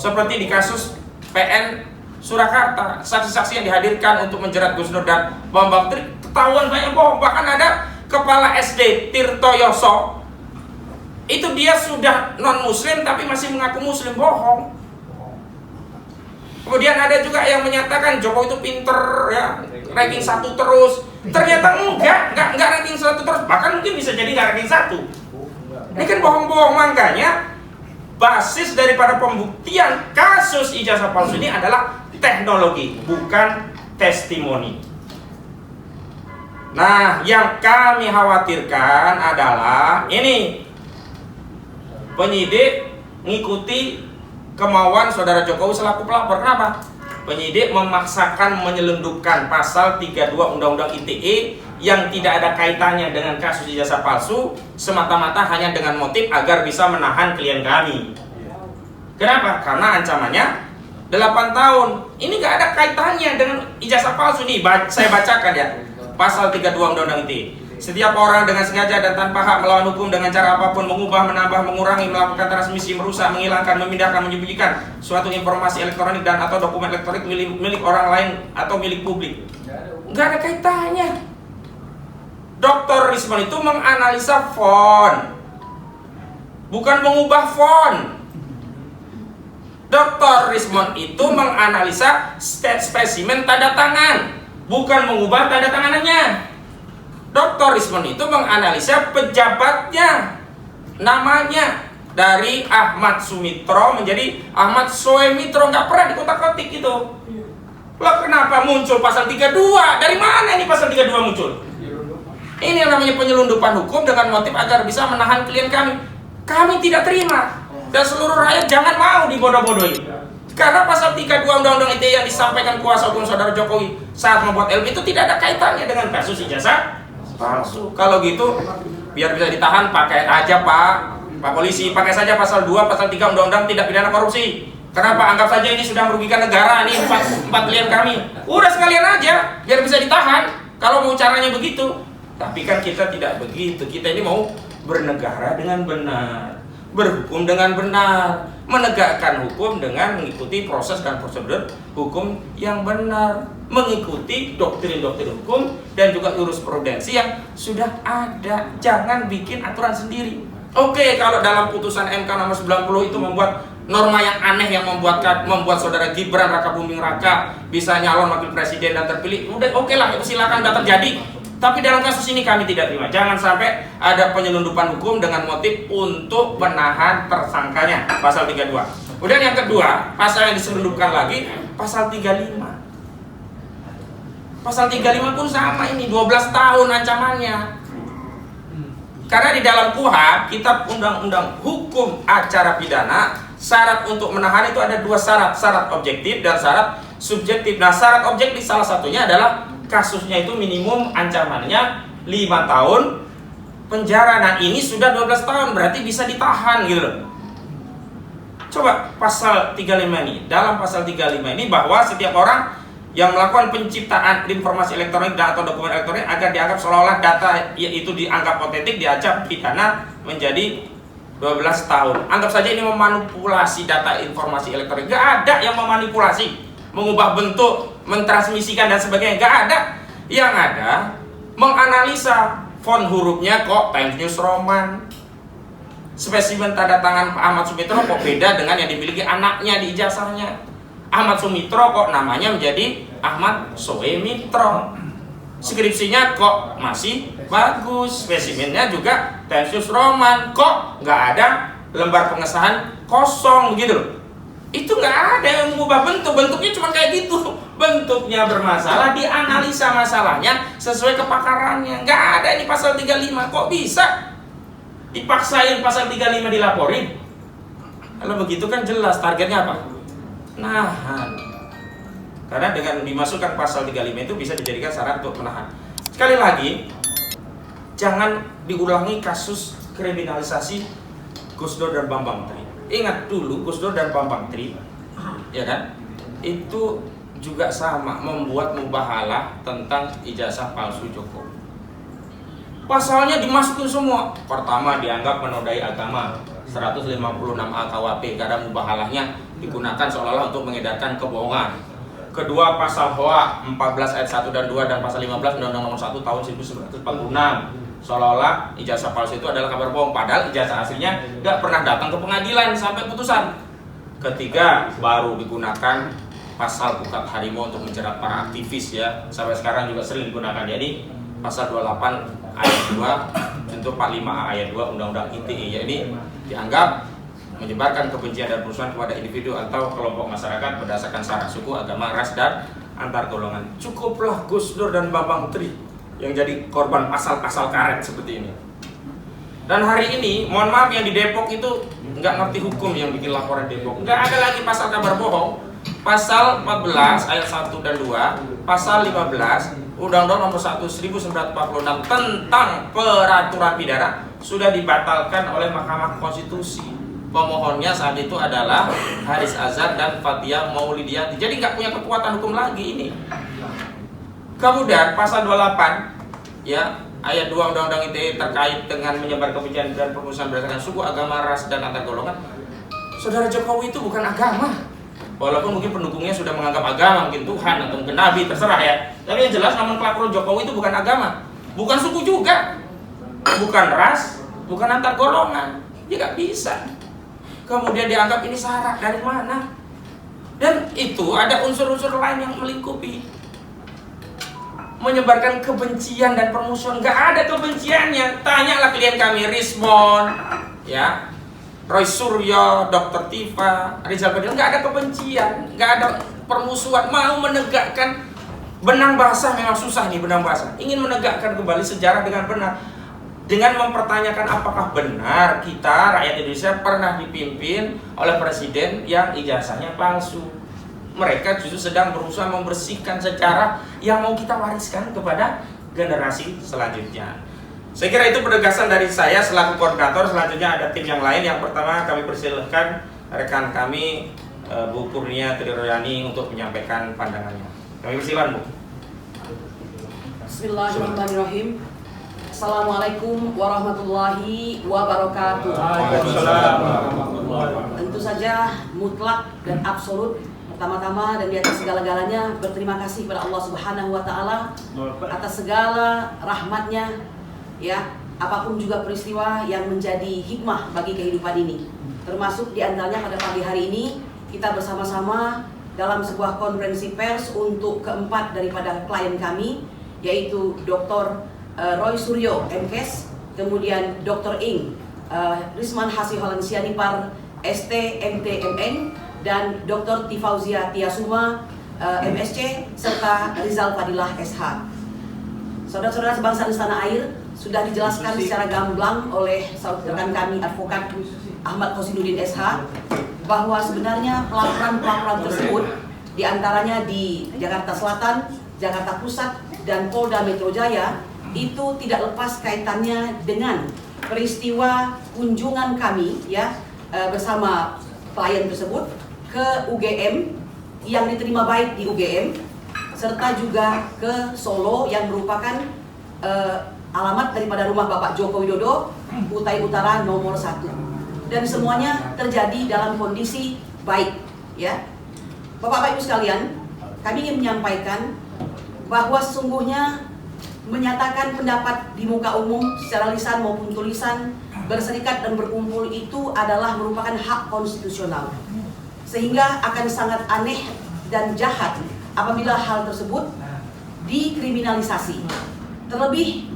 Seperti di kasus PN Surakarta, saksi-saksi yang dihadirkan untuk menjerat Gus Nur dan Bambang Tri ketahuan banyak bohong. Bahkan ada kepala SD Tirto Yoso, itu dia sudah non-muslim tapi masih mengaku muslim, bohong. Kemudian ada juga yang menyatakan Jokowi itu pinter ya, ranking 1 terus. Ternyata enggak ranking 1 terus, bahkan mungkin bisa jadi enggak ranking 1. Ini kan bohong-bohong. Makanya basis daripada pembuktian kasus ijazah palsu ini adalah teknologi, bukan testimoni. Nah, yang kami khawatirkan adalah ini, penyidik ngikuti kemauan saudara Jokowi selaku pelapor. Kenapa? Penyidik memaksakan menyelundupkan pasal 32 Undang-Undang ITE yang tidak ada kaitannya dengan kasus ijazah palsu, semata-mata hanya dengan motif agar bisa menahan klien kami. Kenapa? Karena ancamannya 8 tahun. Ini nggak ada kaitannya dengan ijazah palsu nih. Saya bacakan ya. Pasal 32 Undang-Undang ITE. Setiap orang dengan sengaja dan tanpa hak melawan hukum dengan cara apapun mengubah, menambah, mengurangi, melakukan transmisi, merusak, menghilangkan, memindahkan, menyembunyikan suatu informasi elektronik dan atau dokumen elektronik milik orang lain atau milik publik. Nggak ada kaitannya. Dr. Rismon itu menganalisa font, bukan mengubah font. Dr. Rismon itu menganalisa spesimen tanda tangan, bukan mengubah tanda tangannya. Dr. Rismon itu menganalisa pejabatnya, namanya dari Ahmad Sumitro menjadi Ahmad Soemitro, nggak pernah dikotak-kotik gitu. Loh, kenapa muncul pasal 32? Dari mana ini pasal 32 muncul? Ini yang namanya penyelundupan hukum dengan motif agar bisa menahan klien kami. Kami tidak terima, dan seluruh rakyat jangan mau dibodoh-bodohi. Karena pasal 32 Undang-Undang ITE yang disampaikan kuasa hukum saudara Jokowi saat membuat LP itu tidak ada kaitannya dengan kasus ijazah palsu. Kalau gitu, biar bisa ditahan, pakai aja Pak Polisi, pakai saja pasal 2, pasal 3 Undang-Undang Tindak Pidana Korupsi. Kenapa? Anggap saja ini sudah merugikan negara, nih 4 klien kami. Udah sekalian aja, biar bisa ditahan. Kalau mau caranya begitu. Tapi kan kita tidak begitu. Kita ini mau bernegara dengan benar, berhukum dengan benar, menegakkan hukum dengan mengikuti proses dan prosedur hukum yang benar, mengikuti doktrin-doktrin hukum dan juga jurisprudensi yang sudah ada. Jangan bikin aturan sendiri. Oke, kalau dalam putusan MK nomor 90 itu membuat norma yang aneh yang membuat saudara Gibran Raka Buming Raka bisa nyalon wakil presiden dan terpilih, udah oke lah, itu silakan, udah terjadi. Tapi dalam kasus ini kami tidak terima. Jangan sampai ada penyelundupan hukum dengan motif untuk menahan tersangkanya. Pasal 32. Kemudian yang kedua, pasal yang diselundupkan lagi, pasal 35. Pasal 35 pun sama ini, 12 tahun ancamannya. Karena di dalam KUHP, Kitab Undang-Undang Hukum Acara Pidana, syarat untuk menahan itu ada 2 syarat. Syarat objektif dan syarat subjektif. Nah, syarat objektif salah satunya adalah kasusnya itu minimum ancamannya 5 tahun penjara. Nah, ini sudah 12 tahun, berarti bisa ditahan gitu loh. Coba pasal 35 ini. Dalam pasal 35 ini bahwa setiap orang yang melakukan penciptaan informasi elektronik atau dokumen elektronik agar dianggap seolah-olah data itu dianggap otentik, diancam pidana menjadi 12 tahun. Anggap saja ini memanipulasi data informasi elektronik. Gak ada yang memanipulasi, mengubah bentuk, mentransmisikan dan sebagainya, nggak ada. Yang ada menganalisa font hurufnya kok Times New Roman, spesimen tanda tangan Pak Ahmad Sumitro kok beda dengan yang dimiliki anaknya di ijazahnya. Ahmad Sumitro kok namanya menjadi Ahmad Soemitro, skripsinya kok masih bagus, spesimennya juga Times New Roman, kok nggak ada lembar pengesahan kosong begitu loh. Itu nggak ada yang mengubah bentuknya cuma kayak gitu. Bentuknya bermasalah, dianalisa masalahnya sesuai kepakarannya. Nggak ada ini pasal 35, kok bisa dipaksain pasal 35 dilaporin? Kalau begitu kan jelas targetnya apa? Nahan. Karena dengan dimasukkan pasal 35 itu bisa dijadikan syarat untuk menahan. Sekali lagi, jangan diulangi kasus kriminalisasi Gus Dur dan Bambang Tri. Ingat dulu Gus Dur dan Bambang Tri, ya kan? Itu juga sama membuat mubahalah tentang ijazah palsu Jokowi. Pasalnya dimasukin semua. Pertama dianggap menodai agama, 156A KUHP, karena mubahalahnya digunakan seolah-olah untuk mengedarkan kebohongan. Kedua, pasal HOA 14 ayat 1 dan 2 dan pasal 15 Undang-Undang Nomor 1 tahun 1946. Seolah-olah ijazah palsu itu adalah kabar bohong, padahal ijazah aslinya nggak pernah datang ke pengadilan sampai putusan. Ketiga, baru digunakan pasal bukat harimau untuk menjerat para aktivis, ya, sampai sekarang juga sering digunakan. Jadi pasal 28 ayat 2 untuk 45A ayat 2 Undang-Undang ITE, ya, ini dianggap menyebarkan kebencian dan perusuhan kepada individu atau kelompok masyarakat berdasarkan syarat suku, agama, ras, dan antar golongan. Cukuplah Gus Dur dan Bambang Tri yang jadi korban pasal-pasal karet seperti ini. Dan hari ini, mohon maaf, yang di Depok itu nggak ngerti hukum yang bikin laporan Depok. Nggak ada lagi pasal kabar bohong. Pasal 14 ayat 1 dan 2, pasal 15 Undang-Undang Nomor 1 1946 tentang peraturan pidana sudah dibatalkan oleh Mahkamah Konstitusi. pemohonnya saat itu adalah Haris Azhar dan Fathia Maulidiyanti. Jadi nggak punya kekuatan hukum lagi ini. Kemudian pasal 28 ya ayat 2 Undang-Undang ITE terkait dengan menyebar kebencian dan permusuhan berdasarkan suku, agama, ras, dan antar golongan. Saudara Jokowi itu bukan agama. Walaupun mungkin pendukungnya sudah menganggap agama, mungkin Tuhan atau mungkin Nabi, terserah ya. Tapi yang jelas nomenklatur Jokowi itu bukan agama, bukan suku juga, bukan ras, bukan antar golongan. Dia nggak bisa. Kemudian dianggap ini syarat dari mana? Dan itu ada unsur-unsur lain yang melingkupi. Menyebarkan kebencian dan permusuhan, nggak ada kebenciannya. Tanyalah klien kami Rismon, ya, Roy Suryo, Dr. Tifa, Rizal Fadil, nggak ada kebencian, nggak ada permusuhan. Mau menegakkan benang basah, memang susah nih benang basah. Ingin menegakkan kembali sejarah dengan benar, dengan mempertanyakan apakah benar kita rakyat Indonesia pernah dipimpin oleh presiden yang ijazahnya palsu. Mereka justru sedang berusaha membersihkan sejarah yang mau kita wariskan kepada generasi selanjutnya. Saya kira itu penegasan dari saya selaku koordinator. Selanjutnya ada tim yang lain. Yang pertama kami persilahkan rekan kami Bu Kurnia Triroyani untuk menyampaikan pandangannya. Kami persilahkan Bu. Bismillahirrahmanirrahim. Assalamualaikum warahmatullahi wabarakatuh. Tentu saja mutlak dan absolut, pertama-tama dan di atas segala-galanya berterima kasih kepada Allah Subhanahu wa taala atas segala rahmatnya, ya, apapun juga peristiwa yang menjadi hikmah bagi kehidupan ini. Termasuk di antaranya pada pagi hari ini kita bersama-sama dalam sebuah konferensi pers untuk keempat daripada klien kami, yaitu Dr. Roy Suryo MKes, kemudian Dr. Ing Risman Hasih Holansianipar ST MTMN, dan Dr. Tifauzia Tiasuma MSc, serta Rizal Fadilah SH. Saudara-saudara sebangsa dan setanah air, sudah dijelaskan secara gamblang oleh rekan kami Advokat Ahmad Qasiduddin SH bahwa sebenarnya pelaporan-pelaporan tersebut diantaranya di Jakarta Selatan, Jakarta Pusat, dan Polda Metro Jaya itu tidak lepas kaitannya dengan peristiwa kunjungan kami, ya, bersama klien tersebut ke UGM yang diterima baik di UGM, serta juga ke Solo yang merupakan alamat daripada rumah Bapak Joko Widodo, Kutai Utara nomor 1. Dan semuanya terjadi dalam kondisi baik, ya. Bapak Ibu sekalian, kami ingin menyampaikan bahwa sesungguhnya menyatakan pendapat di muka umum secara lisan maupun tulisan, berserikat dan berkumpul itu adalah merupakan hak konstitusional. Sehingga akan sangat aneh dan jahat apabila hal tersebut dikriminalisasi. Terlebih,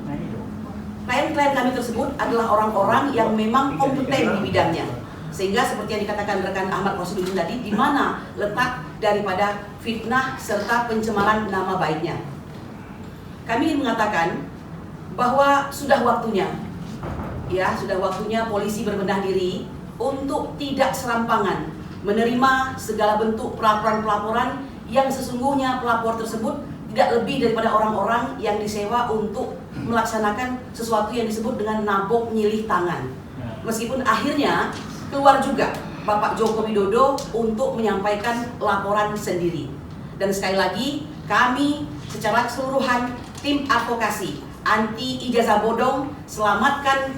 klien-klien kami tersebut adalah orang-orang yang memang kompeten di bidangnya. Sehingga seperti yang dikatakan rekan Ahmad Qasiduddin tadi, di mana letak daripada fitnah serta pencemaran nama baiknya. Kami ingin mengatakan bahwa sudah waktunya, ya, sudah waktunya polisi berbenah diri untuk tidak serampangan menerima segala bentuk pelaporan-pelaporan yang sesungguhnya pelapor tersebut tidak lebih daripada orang-orang yang disewa untuk melaksanakan sesuatu yang disebut dengan nabok nyilih tangan. Meskipun akhirnya keluar juga Bapak Joko Widodo untuk menyampaikan laporan sendiri. Dan sekali lagi, kami secara keseluruhan tim advokasi anti ijazah bodong, selamatkan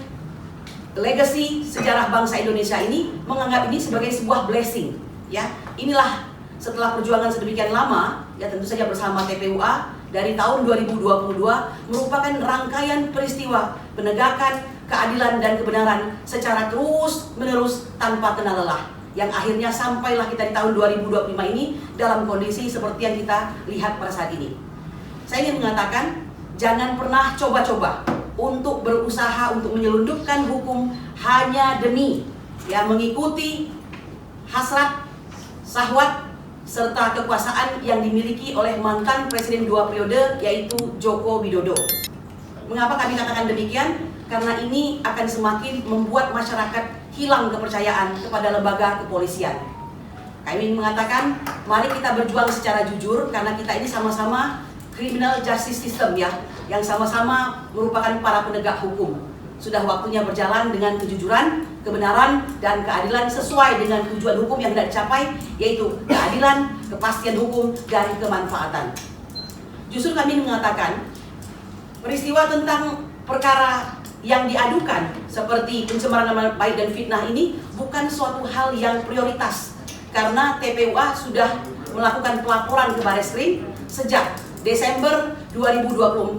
legacy sejarah bangsa Indonesia ini, menganggap ini sebagai sebuah blessing, ya. Inilah setelah perjuangan sedemikian lama, ya, tentu saja bersama TPUA dari tahun 2022 merupakan rangkaian peristiwa penegakan keadilan dan kebenaran secara terus-menerus tanpa kenal lelah, yang akhirnya sampailah kita di tahun 2025 ini dalam kondisi seperti yang kita lihat pada saat ini. Saya ingin mengatakan, jangan pernah coba-coba untuk berusaha untuk menyelundupkan hukum hanya demi, ya, mengikuti hasrat, syahwat, serta kekuasaan yang dimiliki oleh mantan presiden 2 periode, yaitu Joko Widodo. Mengapa kami katakan demikian? Karena ini akan semakin membuat masyarakat hilang kepercayaan kepada lembaga kepolisian. Kami mengatakan, mari kita berjuang secara jujur, karena kita ini sama-sama criminal justice system, ya, yang sama-sama merupakan para penegak hukum. sudah waktunya berjalan dengan kejujuran, kebenaran, dan keadilan sesuai dengan tujuan hukum yang hendak dicapai, yaitu keadilan, kepastian hukum, dan kemanfaatan. Justru kami mengatakan peristiwa tentang perkara yang diadukan seperti pencemaran nama baik dan fitnah ini bukan suatu hal yang prioritas, karena TPUA sudah melakukan pelaporan ke Bareskrim sejak Desember 2024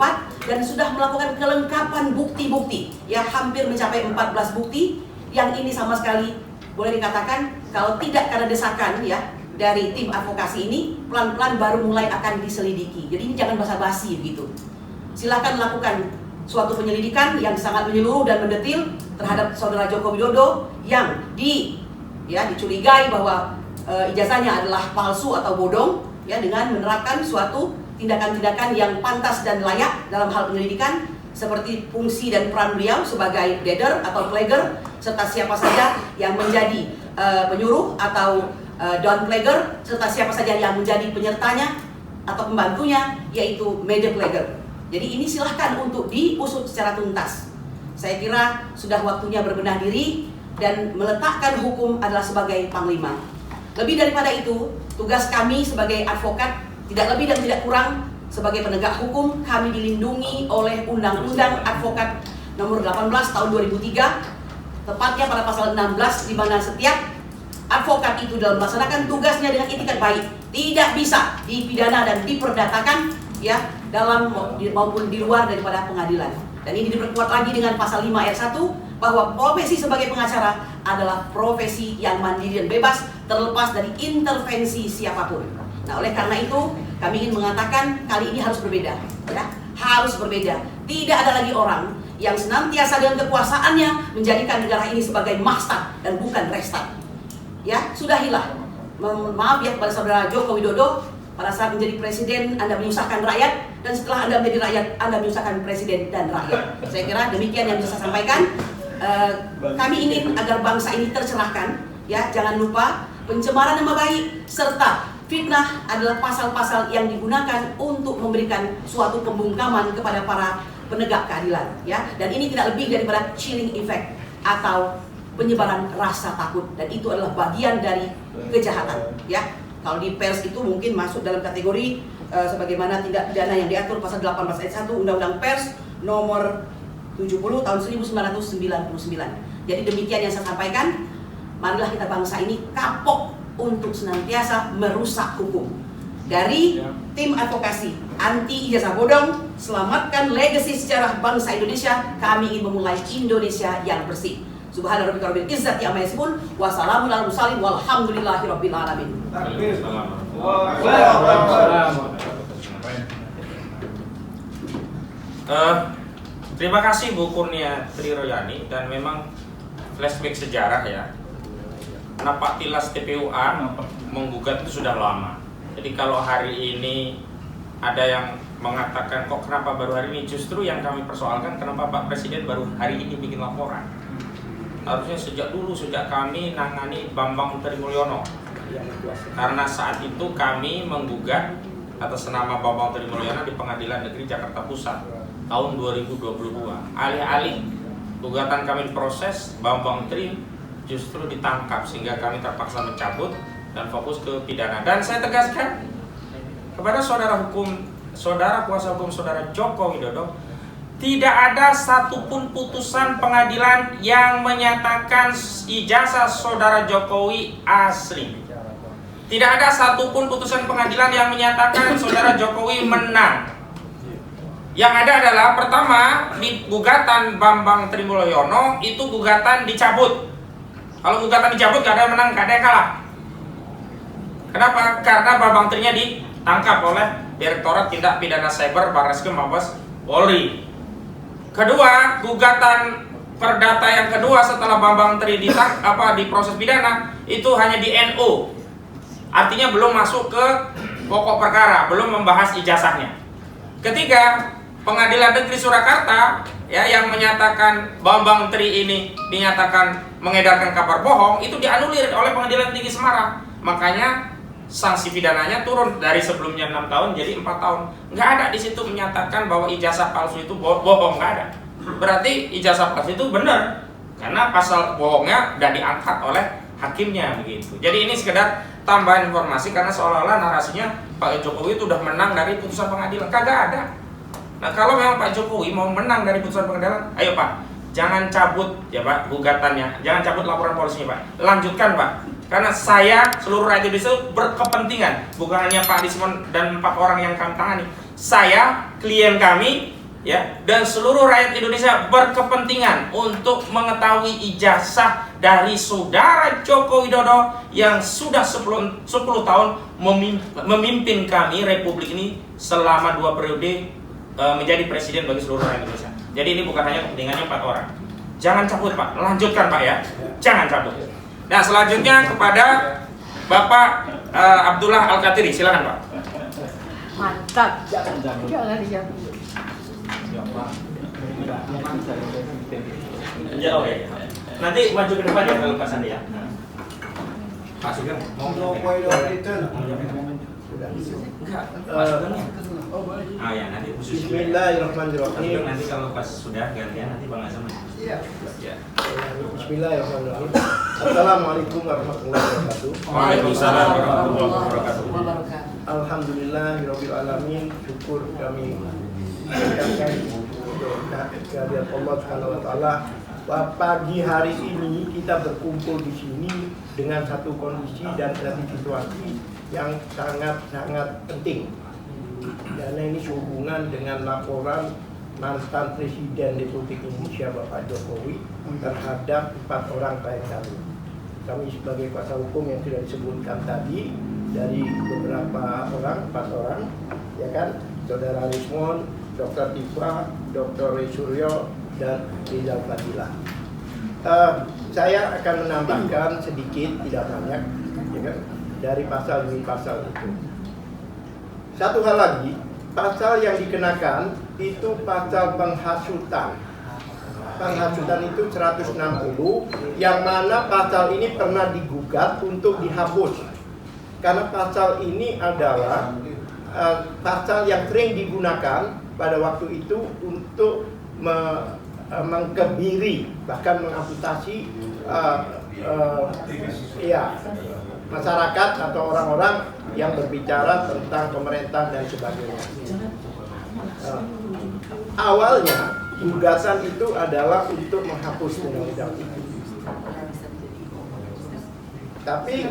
dan sudah melakukan kelengkapan bukti-bukti ya, hampir mencapai 14 bukti yang ini sama sekali boleh dikatakan kalau tidak karena desakan ya dari tim advokasi ini, pelan-pelan baru mulai akan diselidiki. Jadi ini jangan basa-basi begitu. Silakan lakukan suatu penyelidikan yang sangat menyeluruh dan mendetil terhadap saudara Joko Widodo yang dicurigai bahwa ijazahnya adalah palsu atau bodong ya, dengan menerapkan suatu tindakan-tindakan yang pantas dan layak dalam hal penyelidikan seperti fungsi dan peran beliau sebagai leader atau flagger, serta siapa saja yang menjadi penyuruh atau down flagger, serta siapa saja yang menjadi penyertanya atau pembantunya, yaitu media flagger. Jadi ini silahkan untuk diusut secara tuntas. Saya kira sudah waktunya berbenah diri dan meletakkan hukum adalah sebagai panglima. Lebih daripada itu, tugas kami sebagai advokat tidak lebih dan tidak kurang sebagai penegak hukum, kami dilindungi oleh Undang-Undang Advokat Nomor 18 Tahun 2003, tepatnya pada pasal 16, di mana setiap advokat itu dalam melaksanakan tugasnya dengan itikat baik tidak bisa dipidana dan diperdatakan ya dalam maupun di luar daripada pengadilan. Dan ini diperkuat lagi dengan pasal 5 ayat 1 bahwa profesi sebagai pengacara adalah profesi yang mandiri dan bebas terlepas dari intervensi siapapun. Nah, oleh karena itu kami ingin mengatakan kali ini harus berbeda ya, harus berbeda. Tidak ada lagi orang yang senantiasa dengan kekuasaannya menjadikan negara ini sebagai mahstat dan bukan restat. Ya, sudahilah. Maaf ya kepada saudara Joko Widodo, pada saat menjadi presiden Anda menyusahkan rakyat, dan setelah Anda menjadi rakyat Anda menyusahkan presiden dan rakyat. Saya kira demikian yang bisa saya sampaikan. Kami ingin agar bangsa ini tercerahkan ya, jangan lupa pencemaran nama baik serta fitnah adalah pasal-pasal yang digunakan untuk memberikan suatu pembungkaman kepada para penegak keadilan ya, dan ini tidak lebih daripada chilling effect atau penyebaran rasa takut, dan itu adalah bagian dari kejahatan ya. Kalau di pers itu mungkin masuk dalam kategori sebagaimana tindak pidana yang diatur pasal 18 ayat 1 Undang-Undang Pers nomor 70 tahun 1999. Jadi demikian yang saya sampaikan. Marilah kita bangsa ini kapok untuk senantiasa merusak hukum. Dari tim advokasi anti ijazah bodong, selamatkan legasi sejarah bangsa Indonesia, kami ingin memulai Indonesia yang bersih. Subhana rabbika rabbil izzati amma yasifun wa salamun alal mursalin walhamdulillahi rabbil alamin. Terima kasih Bu Kurnia Triroyani, dan memang flashback sejarah ya. Napak tilas TPUA menggugat itu sudah lama. Jadi kalau hari ini ada yang mengatakan kok kenapa baru hari ini, justru yang kami persoalkan kenapa Pak Presiden baru hari ini bikin laporan. Harusnya sejak dulu, sejak kami nangani Bambang Trimulyono. Karena saat itu kami menggugat atas nama Bambang Trimulyono di Pengadilan Negeri Jakarta Pusat tahun 2022. Alih-alih gugatan kami diproses, Bambang Trim justru ditangkap sehingga kami terpaksa mencabut dan fokus ke pidana. Dan saya tegaskan kepada saudara kuasa hukum saudara Joko Widodo, tidak ada satupun putusan pengadilan yang menyatakan ijazah saudara Jokowi asli. Tidak ada satupun putusan pengadilan yang menyatakan saudara Jokowi menang. Yang ada adalah pertama, di gugatan Bambang Trimulyono itu gugatan dicabut. Kalau gugatan dicabut gak ada yang menang, gak ada yang kalah. Kenapa? Karena Bambang Trinya ditangkap oleh Direktorat Tindak Pidana Cyber Barreskrim Mabes Polri. Kedua, gugatan perdata yang kedua setelah Bambang Tri diproses pidana itu hanya di NU. Artinya belum masuk ke pokok perkara, belum membahas ijazahnya. Ketiga, Pengadilan Negeri Surakarta ya yang menyatakan Bambang Tri ini dinyatakan mengedarkan kabar bohong, itu dianulir oleh Pengadilan Tinggi Semarang. Makanya sanksi pidananya turun dari sebelumnya 6 tahun jadi 4 tahun. Nggak ada di situ menyatakan bahwa ijazah palsu itu bohong, nggak ada. berarti ijazah palsu itu benar karena pasal bohongnya udah diangkat oleh hakimnya begitu. Jadi ini sekedar tambahan informasi karena seolah-olah narasinya Pak Jokowi itu udah menang dari putusan pengadilan. Kagak ada. Nah kalau memang Pak Jokowi mau menang dari putusan pengadilan, ayo Pak, jangan cabut ya Pak gugatannya, jangan cabut laporan polisinya Pak, lanjutkan Pak. Karena saya seluruh rakyat Indonesia berkepentingan, bukan hanya Pak Dismon dan 4 orang yang kami tangani. Saya, klien kami, ya, dan seluruh rakyat Indonesia berkepentingan untuk mengetahui ijazah dari saudara Joko Widodo yang sudah 10 tahun memimpin kami Republik ini selama 2 periode menjadi presiden bagi seluruh rakyat Indonesia. Jadi ini bukan hanya kepentingannya 4 orang. Jangan cabut Pak, lanjutkan Pak ya, jangan cabut. Nah selanjutnya kepada Bapak Abdullah Al-Katiri, silakan Pak. Mantap, jangan dijawab. Ya, oke. Nanti maju ke depan ya kalau Pak Sandi ya. Pak Sugeng mau enggak, Pak Sugeng ya. Ah ya, nanti khusus. Bismillahirrahmanirrahim. Nanti kalau pas sudah gantian nanti Bang Azam. Iya. Ya. Bismillahirrahmanirrahim. Assalamualaikum warahmatullahi wabarakatuh. Waalaikumsalam warahmatullahi wabarakatuh. Alhamdulillahirabbil alamin. Syukur kami ucapkan kehadirat Allah Subhanahu wa taala. Pagi hari ini kita berkumpul di sini dengan satu kondisi dan satu situasi yang sangat penting. Karena ini sehubungan dengan laporan mantan Presiden Republik Indonesia Bapak Jokowi terhadap 4 orang klien kami. Kami sebagai kuasa hukum yang sudah disebutkan tadi dari beberapa orang, 4 orang, ya kan, Saudara Lismon, Dr. Tifa, Dr. Ray Suryo, dan Rizal Fadilah. Saya akan menambahkan sedikit, tidak banyak, ya kan, dari pasal demi pasal itu. Satu hal lagi, pasal yang dikenakan itu pasal penghasutan. Penghasutan itu 160, yang mana pasal ini pernah digugat untuk dihapus. Karena pasal ini adalah pasal yang sering digunakan pada waktu itu untuk mengkebiri, bahkan mengamputasi masyarakat atau orang-orang yang berbicara tentang pemerintah dan sebagainya. Awalnya gugatan itu adalah untuk menghapus undang-undang itu. Tapi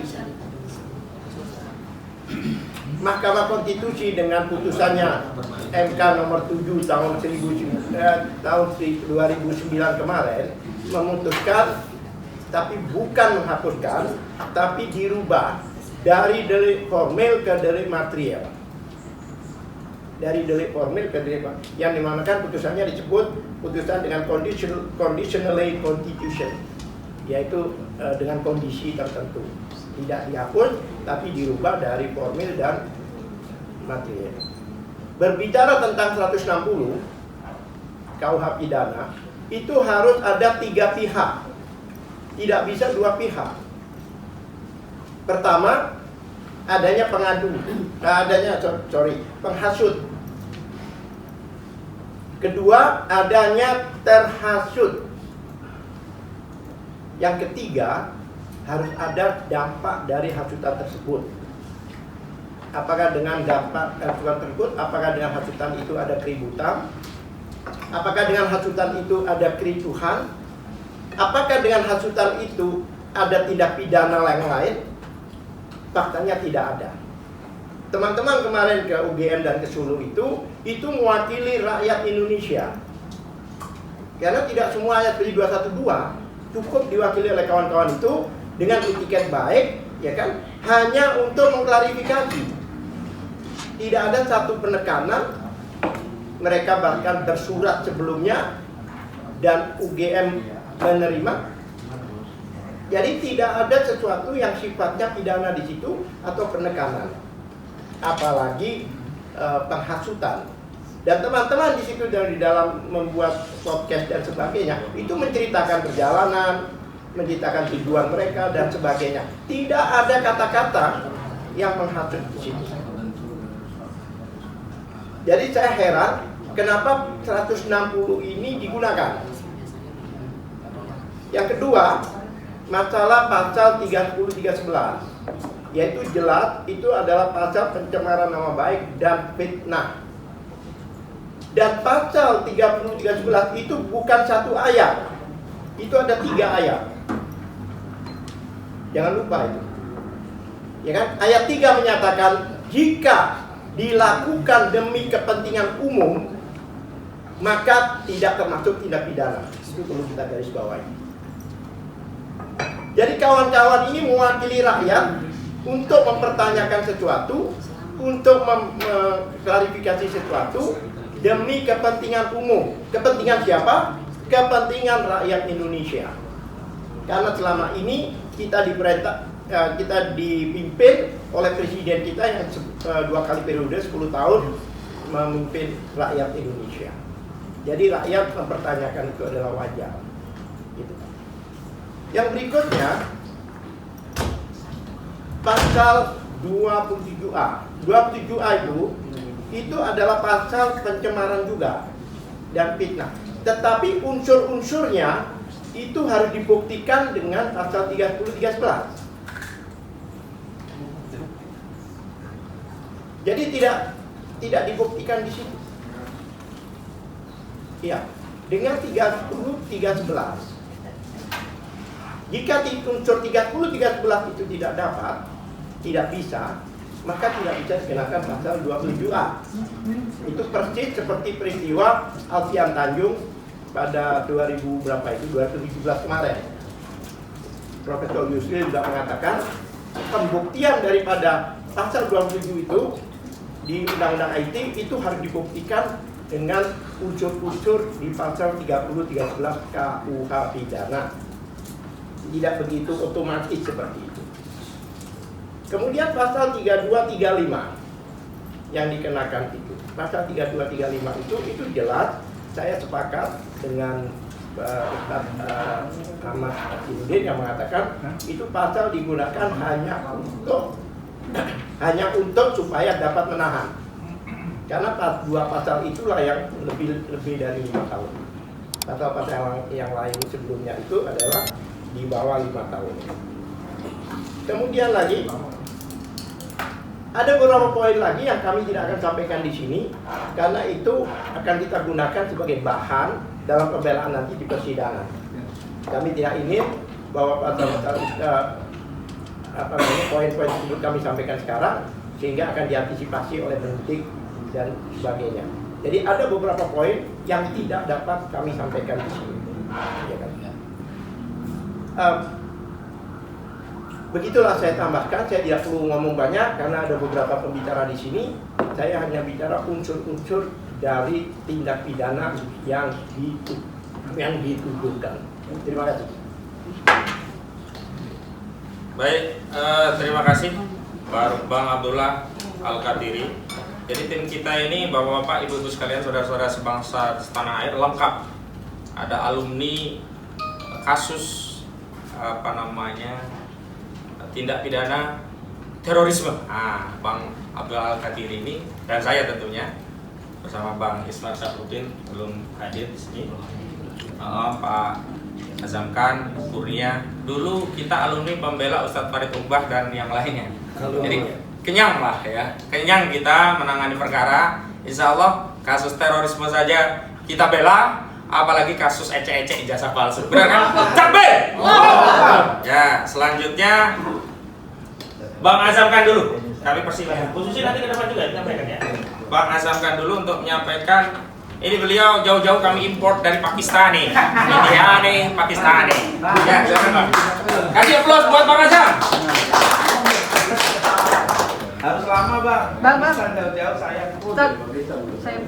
Mahkamah Konstitusi dengan putusannya MK nomor 7 tahun 2009 kemarin memutuskan, tapi bukan menghapuskan, tapi dirubah dari delik formil ke delik material. Dari delik formil ke delik material, yang dimanakan putusannya disebut putusan dengan conditionally constitution, yaitu dengan kondisi tertentu, tidak dihapus tapi dirubah dari formil dan material. Berbicara tentang 160 KUH pidana, itu harus ada 3 pihak, tidak bisa 2 pihak. Pertama, adanya penghasut. Kedua, adanya terhasut. Yang ketiga, harus ada dampak dari hasutan tersebut. Apakah dengan dampak hasutan tersebut, apakah dengan hasutan itu ada keributan? Apakah dengan hasutan itu ada kericuhan? Apakah dengan hasutan itu ada tindak pidana yang lain? Faktanya tidak ada. Teman-teman kemarin ke UGM dan ke Sulu itu mewakili rakyat Indonesia. Karena tidak semua ayat pilih 212 cukup diwakili oleh kawan-kawan itu dengan etiket baik, ya kan? Hanya untuk mengklarifikasi. Tidak ada satu penekanan. Mereka bahkan bersurat sebelumnya dan UGM menerima. Jadi tidak ada sesuatu yang sifatnya pidana di situ atau penekanan, apalagi penghasutan. Dan teman-teman di situ dari dalam membuat podcast dan sebagainya itu menceritakan perjalanan, menceritakan tujuan mereka dan sebagainya. Tidak ada kata-kata yang menghasut di situ. Jadi saya heran kenapa 160 ini digunakan. Yang kedua, masalah pasal 30-311, yaitu jelas itu adalah pasal pencemaran nama baik dan fitnah. Dan pasal 30-311 itu bukan satu ayat, itu ada 3 ayat. Jangan lupa itu. Ya kan? Ayat 3 menyatakan jika dilakukan demi kepentingan umum maka tidak termasuk tindak pidana. Itu perlu kita garis bawahi. Jadi kawan-kawan ini mewakili rakyat untuk mempertanyakan sesuatu, untuk mengklarifikasi sesuatu demi kepentingan umum. Kepentingan siapa? Kepentingan rakyat Indonesia. Karena selama ini kita dipimpin oleh presiden kita yang 2 kali periode 10 tahun memimpin rakyat Indonesia. Jadi rakyat mempertanyakan itu adalah wajar. Gitu. Yang berikutnya pasal 27A. 27A itu adalah pasal pencemaran juga dan fitnah. Tetapi unsur-unsurnya itu harus dibuktikan dengan pasal 30-311. Jadi tidak dibuktikan di situ. Ya, dengan 30-311. Jika unsur 30-311 itu tidak dapat, tidak bisa, maka tidak bisa dikenakan pasal 27A. Itu persis seperti peristiwa Alfian Tanjung pada 2017 kemarin. Profesor Yusril juga mengatakan pembuktian daripada pasal 27 itu di Undang-Undang IT itu harus dibuktikan dengan unsur-unsur di pasal 30-311 KUH pidana. Tidak begitu otomatis seperti itu. Kemudian pasal 32-35 yang dikenakan itu. Pasal 32-35 itu jelas, saya sepakat dengan Ustaz Ahmad Hasyimudin yang mengatakan itu pasal digunakan hanya untuk supaya dapat menahan. Karena 2 pasal itulah yang lebih dari 5 tahun. Pasal-pasal yang lain sebelumnya itu adalah di bawah 5 tahun. Kemudian lagi ada beberapa poin lagi yang kami tidak akan sampaikan di sini karena itu akan kita gunakan sebagai bahan dalam pembelaan nanti di persidangan. Kami tidak ingin bahwa poin-poin tersebut kami sampaikan sekarang sehingga akan diantisipasi oleh penyidik dan sebagainya. Jadi ada beberapa poin yang tidak dapat kami sampaikan di sini. Ya kan? Begitulah saya tambahkan, saya tidak perlu ngomong banyak karena ada beberapa pembicara di sini. Saya hanya bicara unsur-unsur dari tindak pidana yang dituduhkan. Terima kasih. Baik, terima kasih Bang Abdullah Al-Qadiri. Jadi tim kita ini Bapak-bapak, Ibu-ibu sekalian, saudara-saudara sebangsa setanah air lengkap. Ada alumni kasus tindak pidana terorisme. Bang Abdullah Al-Qadiri ini dan saya tentunya bersama Bang Ismar Syafruddin belum hadir di sini. Pak Azamkan, Kurnia. Dulu kita alumni pembela Ustadz Farid Umbah dan yang lainnya. Jadi kenyang lah ya. Kenyang kita menangani perkara. Insya Allah kasus terorisme saja kita bela. Apalagi kasus ecek-ecek ijazah palsu. Benar kan? Takbir! Ya, selanjutnya Bang Azamkan dulu. Kami persilahkan. Khususnya nanti ke depan juga disampaikan ya. Bang Azamkan dulu untuk menyampaikan. Ini beliau jauh-jauh kami import dari Pakistan nih. India nih, Pakistan nih. Ya, silakan Bang. Kasih aplaus buat Bang Azam. Harus lama Bang. Bang. Jauh-jauh saya Ustaz, saya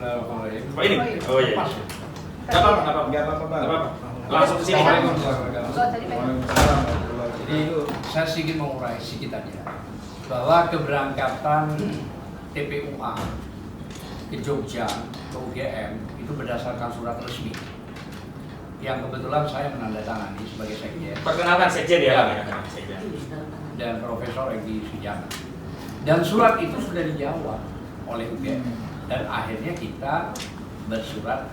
Oh ini? Oh iya. Gak apa-apa Bang. Langsung ke sini. Jadi saya sedikit mengurai sedikit aja bahwa keberangkatan TPUA ke Jogja ke UGM itu berdasarkan surat resmi yang kebetulan saya menandatangani sebagai sekjen. Perkenalkan sekjen ya. Dan Profesor Egy Sujana. Dan surat itu sudah dijawab oleh UGM. Dan akhirnya kita bersurat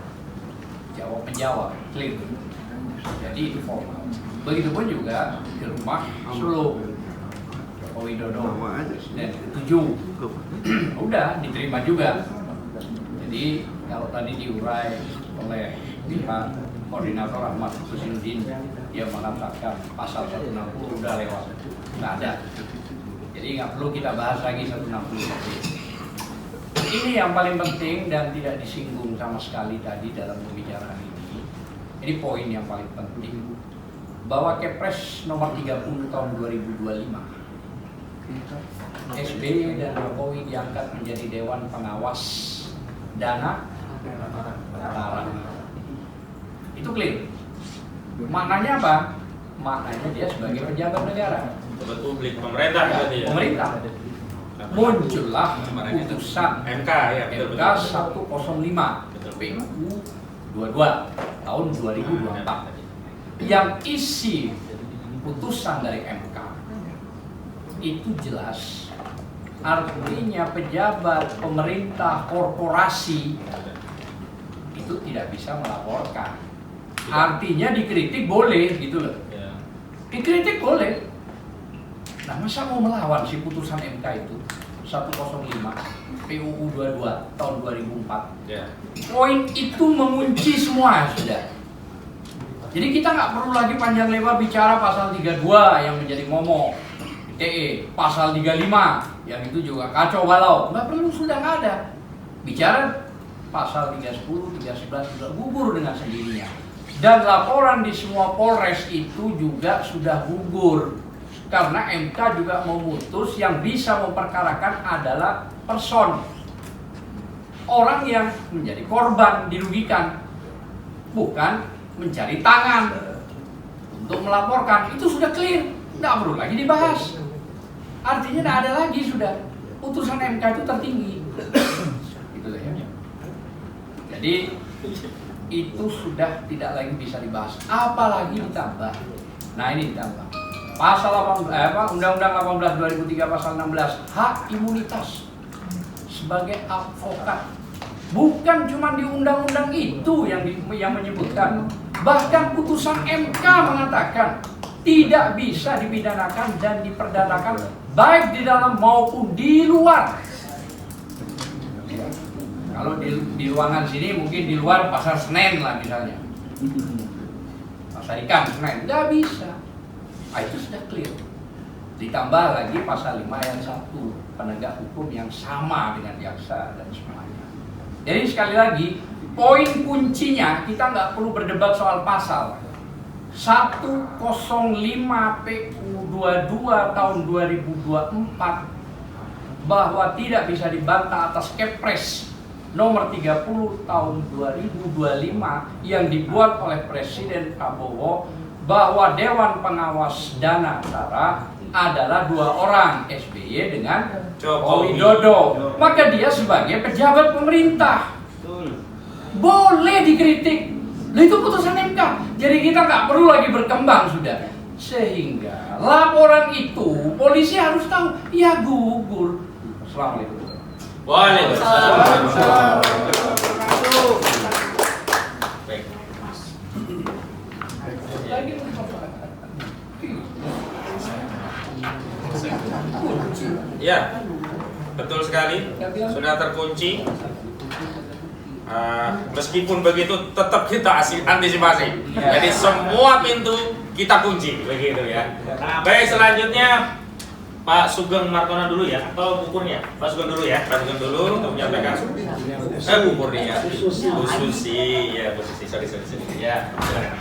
jawab menjawab, clear. Jadi itu formal. Begitupun juga di rumah Solo, Joko Widodo dan ke-7 udah diterima juga. Jadi kalau tadi diurai oleh pihak koordinator Ahmad Husinuddin, dia mengatakan pasal 160 udah lewat, nggak ada. Jadi nggak perlu kita bahas lagi 160. Ini yang paling penting dan tidak disinggung sama sekali tadi dalam pembicaraan ini. Ini poin yang paling penting, bahwa Kepres nomor 30 tahun 2025 SBY dan Jokowi diangkat menjadi Dewan Pengawas Dana Tentara. Itu clear. Maknanya apa? Maknanya dia sebagai pejabat negara. Pejabat publik, pemerintah berarti ya. Pemerintah. Muncullah putusan MK ya, MK 105 PU 22 tahun 2024 yang isi putusan dari MK itu jelas, artinya pejabat pemerintah korporasi itu tidak bisa melaporkan. Artinya dikritik boleh gitu loh. Dikritik boleh. Nah, masa mau melawan si putusan MK itu 105 PUU 22 tahun 2004. Poin itu mengunci semua sudah. Jadi kita nggak perlu lagi panjang lebar bicara pasal 32 yang menjadi momok ITE, pasal 35 yang itu juga kacau balau. Nggak perlu, sudah nggak ada. Bicara pasal 310, 311 sudah gugur dengan sendirinya. Dan laporan di semua Polres itu juga sudah gugur. Karena MK juga memutus yang bisa memperkarakan adalah person, orang yang menjadi korban dirugikan, bukan mencari tangan untuk melaporkan. Itu sudah clear, nggak perlu lagi dibahas. Artinya nggak ada lagi, sudah putusan MK itu tertinggi. Gitu ya. Jadi itu sudah tidak lagi bisa dibahas, apalagi ditambah. Nah ini ditambah pasal Undang-Undang 18 2003 pasal 16, hak imunitas sebagai advokat. Bukan cuma di undang-undang itu yang menyebutkan, bahkan putusan MK mengatakan tidak bisa dipidanakan dan diperdanakan baik di dalam maupun di luar. Kalau di ruangan sini mungkin di luar pasar Senen lah misalnya, pasar ikan Senen, nggak bisa. Itu sudah clear. Ditambah lagi pasal 5 ayat 1, penegak hukum yang sama dengan jaksa dan semuanya. Jadi sekali lagi, poin kuncinya kita nggak perlu berdebat soal pasal 105 PU 22 tahun 2024 bahwa tidak bisa dibantah atas Kepres nomor 30 tahun 2025 yang dibuat oleh Presiden Prabowo, bahwa Dewan Pengawas Dana Tentara adalah 2 orang, SBY dengan Joko Widodo. Maka dia sebagai pejabat pemerintah boleh dikritik. Nah, itu putusan MK. Jadi kita nggak perlu lagi berkembang sudah. Sehingga laporan itu polisi harus tahu, ya gugur. Assalamualaikum. Waalaikumsalam. Ya, betul sekali, sudah terkunci. Meskipun begitu, tetap kita antisipasi. Jadi semua pintu kita kunci, begitu ya. Baik, selanjutnya Pak Sugeng Martono dulu ya, atau bukurnya? Pak Sugeng dulu ya, Pak Sugeng dulu untuk menyampaikan. Bukur nih ya, Bu Susi, ya Bu Susi, sorry. Ya, silakan.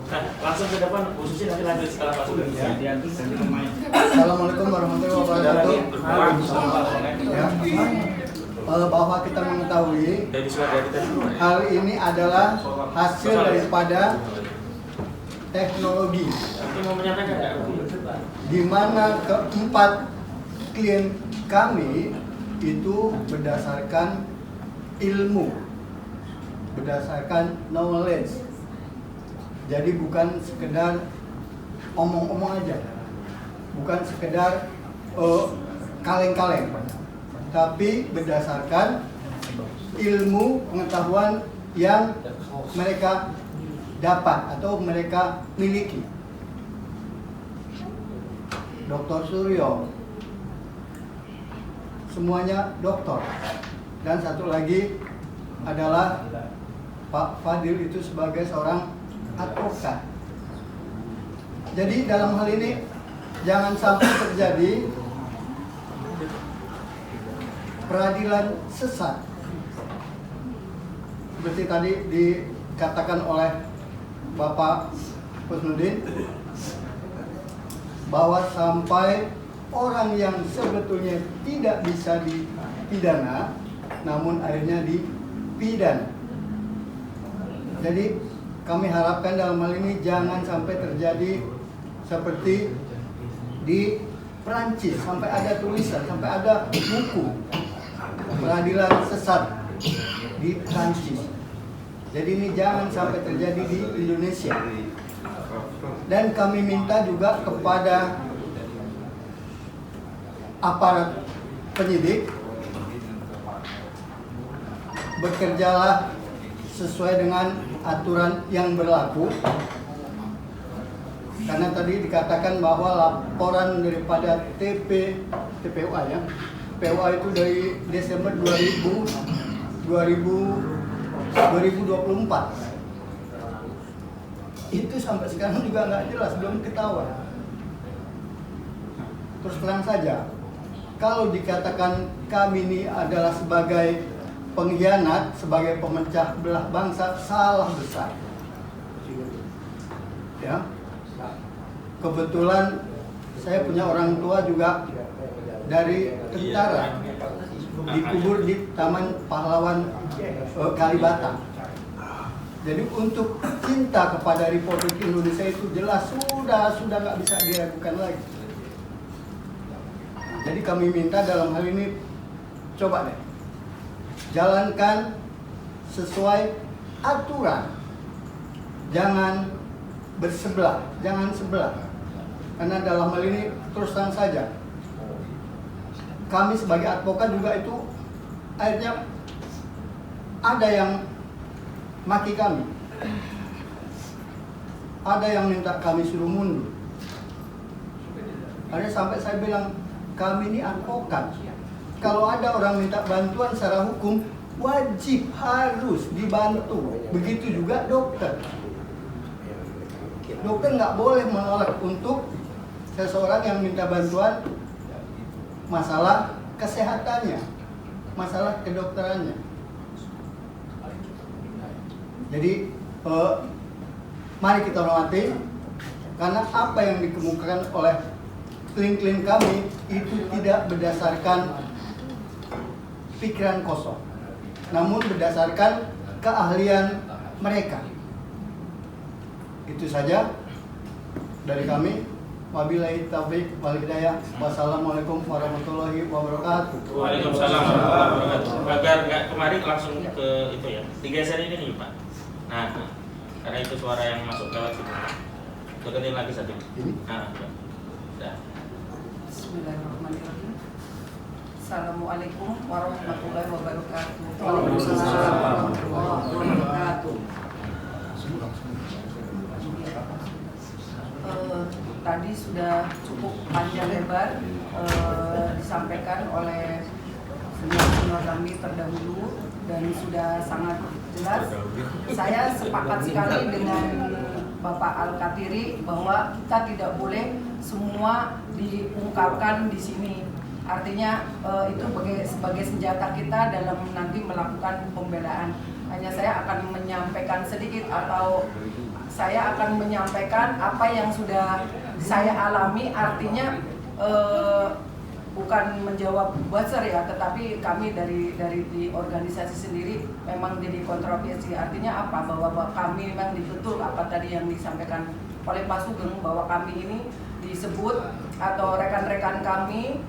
Nah, langsung ke depan, Bu Susi nanti lanjut setelah Pak Sugeng. Assalamualaikum warahmatullahi wabarakatuh. Ya. Bahwa kita mengetahui hal ini adalah hasil daripada teknologi, di mana keempat klien kami itu berdasarkan ilmu, berdasarkan knowledge. Jadi bukan sekedar omong-omong aja, bukan sekedar kaleng-kaleng, tapi berdasarkan ilmu pengetahuan yang mereka dapat atau mereka miliki. Dr. Suryo, semuanya doktor, dan satu lagi adalah Pak Fadil itu sebagai seorang advokat. Jadi dalam hal ini jangan sampai terjadi peradilan sesat seperti tadi dikatakan oleh Bapak Husnudin, bahwa sampai orang yang sebetulnya tidak bisa dipidana namun akhirnya dipidana. Jadi kami harapkan dalam hal ini jangan sampai terjadi seperti di Perancis, sampai ada tulisan, sampai ada buku peradilan sesat di Perancis. Jadi ini jangan sampai terjadi di Indonesia. Dan kami minta juga kepada aparat penyidik, bekerjalah sesuai dengan aturan yang berlaku. Karena tadi dikatakan bahwa laporan daripada TPUA ya, PUA itu dari Desember 2024. Itu sampai sekarang juga nggak jelas, belum ketahuan. Terus terang saja, kalau dikatakan kami ini adalah sebagai pengkhianat, sebagai pemecah belah bangsa, salah besar. Ya, kebetulan saya punya orang tua juga dari tentara, dikubur di Taman Pahlawan Kalibata. Jadi untuk cinta kepada Republik Indonesia itu jelas sudah nggak bisa diragukan lagi. Jadi kami minta dalam hal ini, coba deh jalankan sesuai aturan, jangan bersebelah, jangan sebelah. Karena dalam hal ini terus terang saja, kami sebagai advokat juga itu akhirnya ada yang maki kami, ada yang minta kami suruh mundur. Akhirnya sampai saya bilang, kami ini advokat, kalau ada orang minta bantuan secara hukum wajib harus dibantu. Begitu juga dokter. Dokter nggak boleh menolak untuk seseorang yang minta bantuan masalah kesehatannya, masalah kedokterannya. Jadi mari kita hormati, karena apa yang dikemukakan oleh klien-klien kami itu tidak berdasarkan pikiran kosong, namun berdasarkan keahlian mereka. Itu saja dari kami. Wabillahi taufiq wal hidayah. Wassalamualaikum warahmatullahi wabarakatuh. Waalaikumsalam warahmatullahi wabarakatuh. Agar nggak kemarin langsung ke itu ya, digeser ini nih Pak. Nah, karena itu suara yang masuk lewat situ. Deketin lagi satu. Nah, ya. Bismillahirrahmanirrahim. Assalamualaikum warahmatullahi wabarakatuh. Waalaikumsalam warahmatullahi wabarakatuh. Tadi sudah cukup panjang lebar disampaikan oleh senior kami terdahulu dan sudah sangat jelas. Saya sepakat sekali dengan Bapak Al-Katiri bahwa kita tidak boleh semua diungkapkan di sini. Artinya itu sebagai senjata kita dalam nanti melakukan pembelaan. Hanya saya akan menyampaikan sedikit atau saya akan menyampaikan apa yang sudah saya alami. Artinya bukan menjawab buzzer ya, tetapi kami dari di organisasi sendiri memang jadi kontroversi. Artinya apa? Bahwa kami memang betul apa tadi yang disampaikan oleh Pak Sugeng, bahwa kami ini disebut atau rekan-rekan kami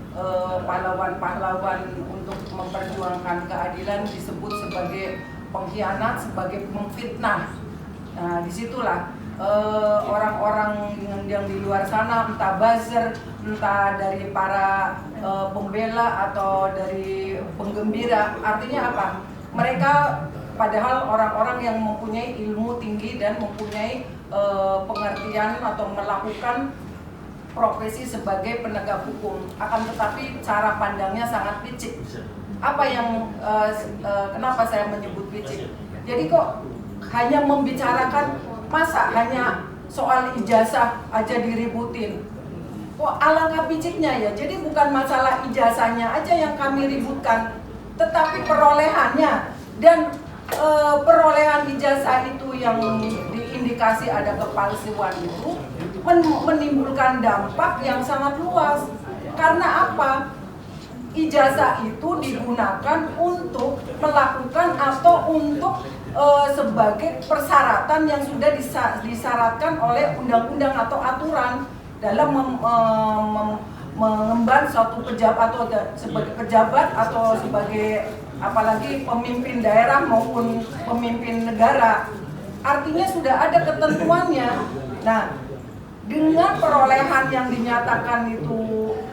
pahlawan-pahlawan untuk memperjuangkan keadilan disebut sebagai pengkhianat, sebagai pemfitnah. Nah, disitulah orang-orang yang di luar sana, entah buzzer, entah dari para pembela atau dari penggembira. Artinya apa? Mereka padahal orang-orang yang mempunyai ilmu tinggi dan mempunyai pengertian atau melakukan profesi sebagai penegak hukum, akan tetapi cara pandangnya sangat licik. Apa yang kenapa saya menyebut licik? Jadi kok hanya membicarakan, masa hanya soal ijazah aja diributin? Kok alangkah liciknya ya. Jadi bukan masalah ijazahnya aja yang kami ributkan, tetapi perolehannya. Dan perolehan ijazah itu yang diindikasi ada kepalsuan itu menimbulkan dampak yang sangat luas. Karena apa? Ijazah itu digunakan untuk melakukan atau untuk sebagai persyaratan yang sudah disyaratkan oleh undang-undang atau aturan dalam mengemban suatu pejabat atau sebagai pejabat atau sebagai apalagi pemimpin daerah maupun pemimpin negara. Artinya sudah ada ketentuannya. Nah, dengan perolehan yang dinyatakan itu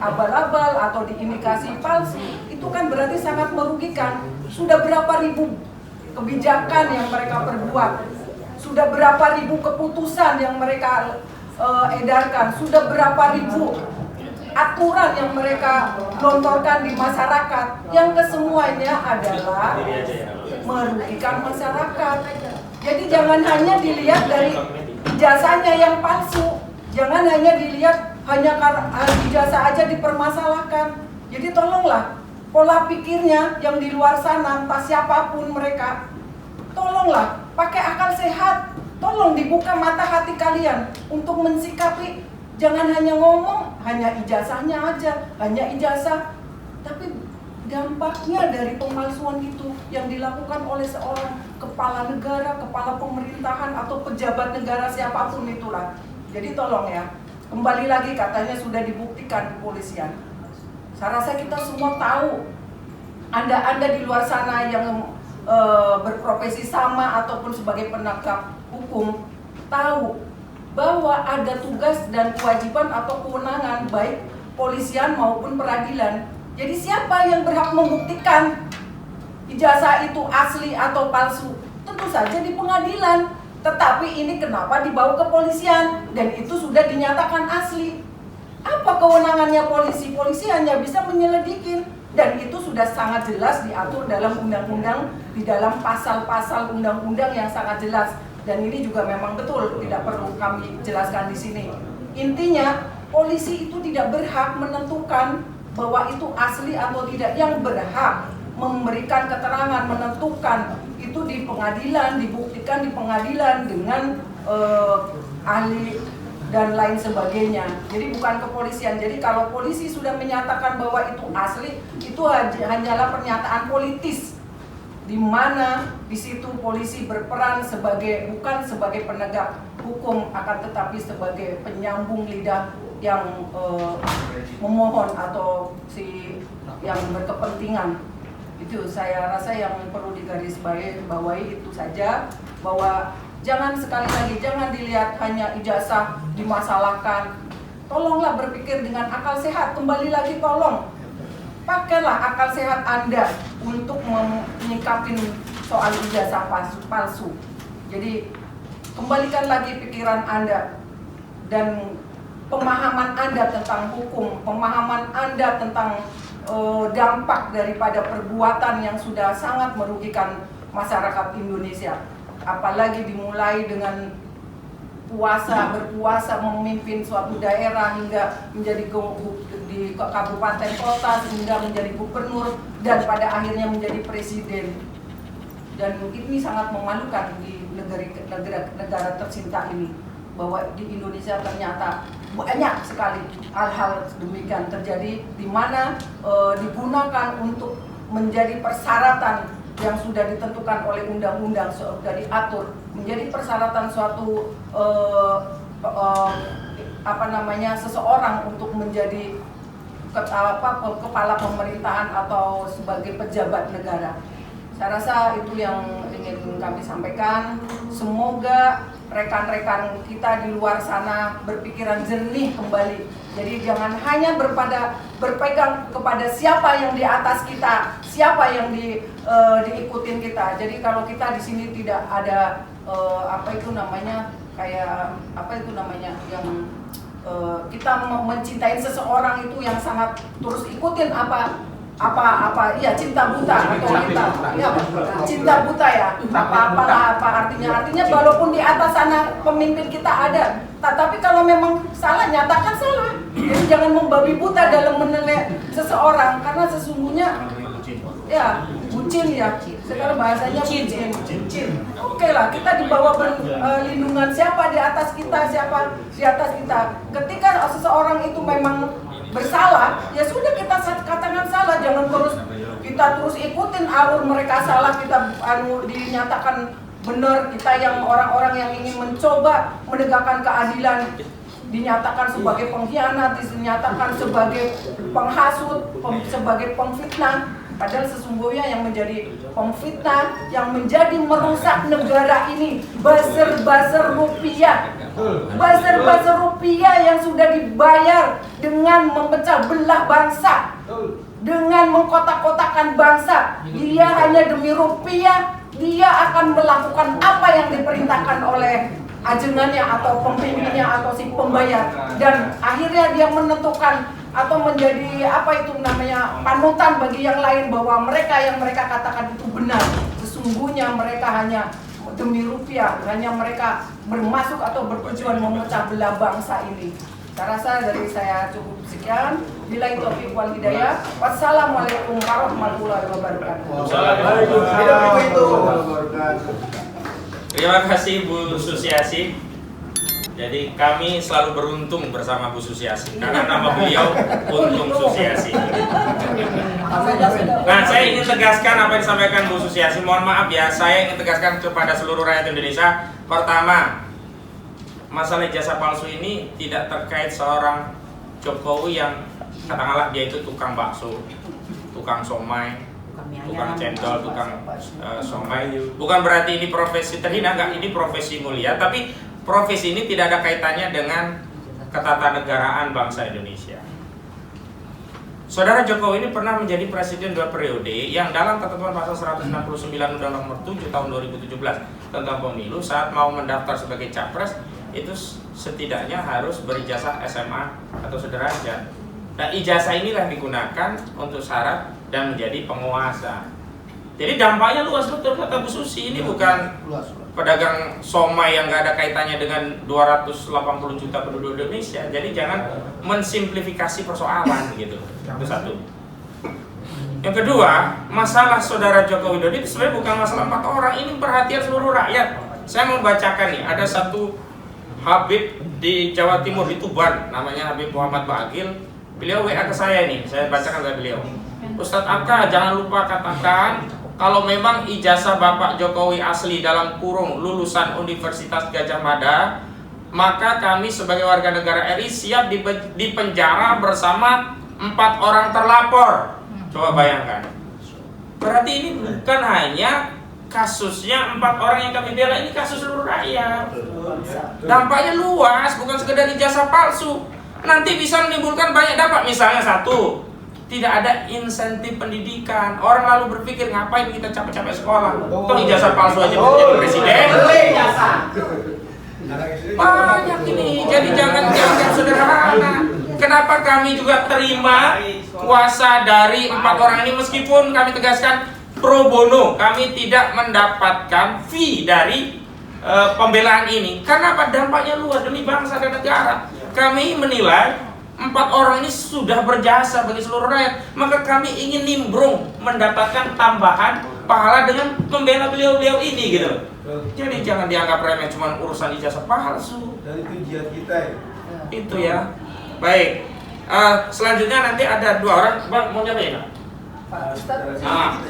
abal-abal atau diindikasi palsu, itu kan berarti sangat merugikan. Sudah berapa ribu kebijakan yang mereka perbuat, sudah berapa ribu keputusan yang mereka edarkan, sudah berapa ribu aturan yang mereka lontorkan di masyarakat, yang kesemuanya adalah merugikan masyarakat. Jadi jangan hanya dilihat dari ijazahnya yang palsu, jangan hanya dilihat hanya karena ijazah aja dipermasalahkan. Jadi tolonglah pola pikirnya yang di luar sana, entah siapapun mereka, tolonglah pakai akal sehat, tolong dibuka mata hati kalian untuk mensikapi. Jangan hanya ngomong, hanya ijazahnya aja, hanya ijazah. Tapi dampaknya dari pemalsuan itu yang dilakukan oleh seorang kepala negara, kepala pemerintahan atau pejabat negara siapapun itulah. Jadi tolong ya, kembali lagi katanya sudah dibuktikan kepolisian. Saya rasa kita semua tahu, Anda di luar sana yang berprofesi sama ataupun sebagai penegak hukum tahu bahwa ada tugas dan kewajiban atau kewenangan baik polisian maupun peradilan. Jadi siapa yang berhak membuktikan ijazah itu asli atau palsu? Tentu saja di pengadilan. Tetapi ini kenapa dibawa ke polisian dan itu sudah dinyatakan asli? Apa kewenangannya polisi? Polisi hanya bisa menyelidikin dan itu sudah sangat jelas diatur dalam undang-undang, di dalam pasal-pasal undang-undang yang sangat jelas. Dan ini juga memang betul, tidak perlu kami jelaskan di sini. Intinya, polisi itu tidak berhak menentukan bahwa itu asli atau tidak. Yang berhak memberikan keterangan, menentukan itu di pengadilan, dibuktikan di pengadilan dengan ahli dan lain sebagainya. Jadi bukan kepolisian. Jadi kalau polisi sudah menyatakan bahwa itu asli, itu hanyalah pernyataan politis, di mana di situ polisi berperan bukan sebagai penegak hukum, akan tetapi sebagai penyambung lidah yang memohon atau yang berkepentingan. Itu saya rasa yang perlu digarisbawahi itu saja, bahwa jangan sekali lagi jangan dilihat hanya ijazah dimasalahkan. Tolonglah berpikir dengan akal sehat. Kembali lagi tolong pakailah akal sehat Anda untuk menyikapi soal ijazah palsu. Jadi kembalikan lagi pikiran Anda dan pemahaman Anda tentang hukum, pemahaman Anda tentang dampak daripada perbuatan yang sudah sangat merugikan masyarakat Indonesia. Apalagi dimulai dengan berpuasa memimpin suatu daerah hingga menjadi di kabupaten kota, sehingga menjadi gubernur dan pada akhirnya menjadi presiden. Dan ini sangat memalukan di negara tercinta ini, bahwa di Indonesia ternyata banyak sekali hal-hal demikian terjadi, di mana digunakan untuk menjadi persyaratan yang sudah ditentukan oleh undang-undang, sudah diatur menjadi persyaratan suatu seseorang untuk menjadi kepala pemerintahan atau sebagai pejabat negara. Saya rasa itu yang ingin kami sampaikan. Semoga rekan-rekan kita di luar sana berpikiran jernih kembali. Jadi jangan hanya berpegang kepada siapa yang di atas kita, siapa yang diikutin kita. Jadi kalau kita di sini tidak ada yang kita mencintai seseorang itu yang sangat terus ikutin cinta buta atau cinta buta ya, apa artinya walaupun di atas sana pemimpin kita ada, tapi kalau memang salah nyatakan salah. Jadi jangan membabi buta dalam menilai seseorang, karena sesungguhnya ya bucin ya, sekarang bahasanya bucin. Oke lah, kita di bawah lindungan siapa di atas kita, siapa di atas kita. Ketika seseorang itu memang bersalah, ya sudah kita katakan salah, jangan kita terus ikutin alur mereka salah, kita dinyatakan benar. Kita yang orang-orang yang ingin mencoba menegakkan keadilan dinyatakan sebagai pengkhianat, dinyatakan sebagai penghasut, sebagai pemfitnah. Padahal sesungguhnya yang menjadi pemfitnah, yang menjadi merusak negara ini, buzzer rupiah. Buzzer rupiah yang sudah dibayar dengan memecah belah bangsa, dengan mengkotak-kotakan bangsa. Dia hanya demi rupiah, dia akan melakukan apa yang diperintahkan oleh ajengannya atau pemimpinnya atau si pembayar. Dan akhirnya dia menentukan atau menjadi panutan bagi yang lain bahwa mereka yang mereka katakan itu benar. Sesungguhnya mereka hanya demi rupiah, hanya mereka bermasuk atau bertujuan memecah belah bangsa ini. Saya rasa dari saya cukup sekian. Billahi taufiq wal hidayah. Wassalamualaikum warahmatullahi wabarakatuh. Terima kasih Bu Susiasi. Jadi kami selalu beruntung bersama Bu Susiasi karena nama beliau Untung Susiasi. Nah, saya ingin tegaskan apa yang disampaikan Bu Susiasi. Mohon maaf ya, saya ingin tegaskan kepada seluruh rakyat Indonesia. Pertama, masalah ijazah palsu ini tidak terkait seorang Jokowi yang katakanlah dia itu tukang bakso, tukang somai, tukang cendol, tukang somai. Bukan berarti ini profesi terhina, enggak, ini profesi mulia. Tapi profesi ini tidak ada kaitannya dengan ketatanegaraan bangsa Indonesia. Saudara Jokowi ini pernah menjadi presiden 2 periode yang dalam ketentuan pasal 169 Undang-Undang Nomor 7 tahun 2017 tentang pemilu, saat mau mendaftar sebagai capres itu setidaknya harus berijazah SMA atau sederajat. Nah, ijazah inilah digunakan untuk syarat dan menjadi penguasa. Jadi dampaknya luas betul kata Bu Susi. Ini bukan pedagang somai yang gak ada kaitannya dengan 280 juta penduduk Indonesia. Jadi jangan mensimplifikasi persoalan gitu. Itu satu. Yang kedua, masalah saudara Joko Widodo itu sebenarnya bukan masalah 4 orang. Ini perhatian seluruh rakyat. Saya mau bacakan nih, ada satu Habib di Jawa Timur, di Tuban, namanya Habib Muhammad Bagil. Beliau WA ke saya nih, saya bacakan dari beliau. Ustadz Aka, jangan lupa katakan kalau memang ijazah Bapak Jokowi asli dalam kurung lulusan Universitas Gadjah Mada, maka kami sebagai warga negara RI siap dipenjara bersama 4 orang terlapor. Coba bayangkan. Berarti ini bukan hanya kasusnya 4 orang yang kami bela, ini kasus seluruh rakyat. Dampaknya luas, bukan sekedar ijazah palsu. Nanti bisa menimbulkan banyak dampak. Misalnya satu, tidak ada insentif pendidikan. Orang lalu berpikir ngapain kita capek-capek sekolah, toh ijazah palsu aja bisa jadi presiden. Banyak ini. Jadi jangan sederhana. Kenapa kami juga terima kuasa dari 4 orang ini, meskipun kami tegaskan pro bono, kami tidak mendapatkan fee dari pembelaan ini. Karena apa? Dampaknya luas demi bangsa dan negara. Kami menilai 4 orang ini sudah berjasa bagi seluruh rakyat, maka kami ingin nimbrung mendapatkan tambahan pahala dengan membela beliau-beliau ini gitu. Jadi jangan dianggap remeh cuma urusan ijazah palsu. Dari tujuan kita ya. Itu ya. Baik. Selanjutnya nanti ada 2 orang, Bang, mau nyobain? Pak Ustadz.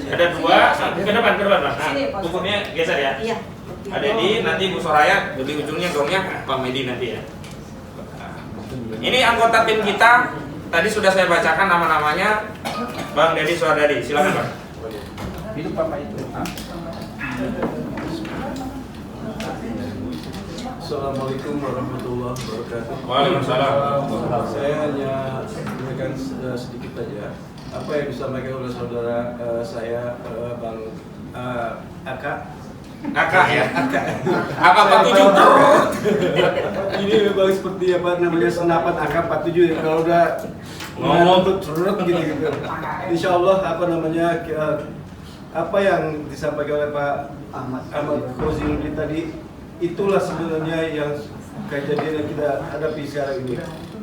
Ada 2, ke depan Bang. Nah, hukumnya geser ya. Iya. Ada di nanti Bu Soraya, di ujungnya gongnya Pak Medi nanti ya. Ini anggota tim kita. Tadi sudah saya bacakan nama-namanya. Bang Dedi Suardadi, silakan Bang. Hidup Bapak itu. Assalamualaikum warahmatullahi wabarakatuh. Waalaikumsalam. Saya hanya memberikan sedikit saja apa yang disampaikan oleh saudara saya Bang Aka. Aka ya. Aka 47. Ini memang seperti apa namanya senapan AK-47 ya. Kalau udah ngomong cerut gitu. Insya Allah apa namanya apa yang disampaikan oleh Pak Ahmad Khozinuddin tadi, itulah sebenarnya yang kejadian yang kita hadapi sekarang ini.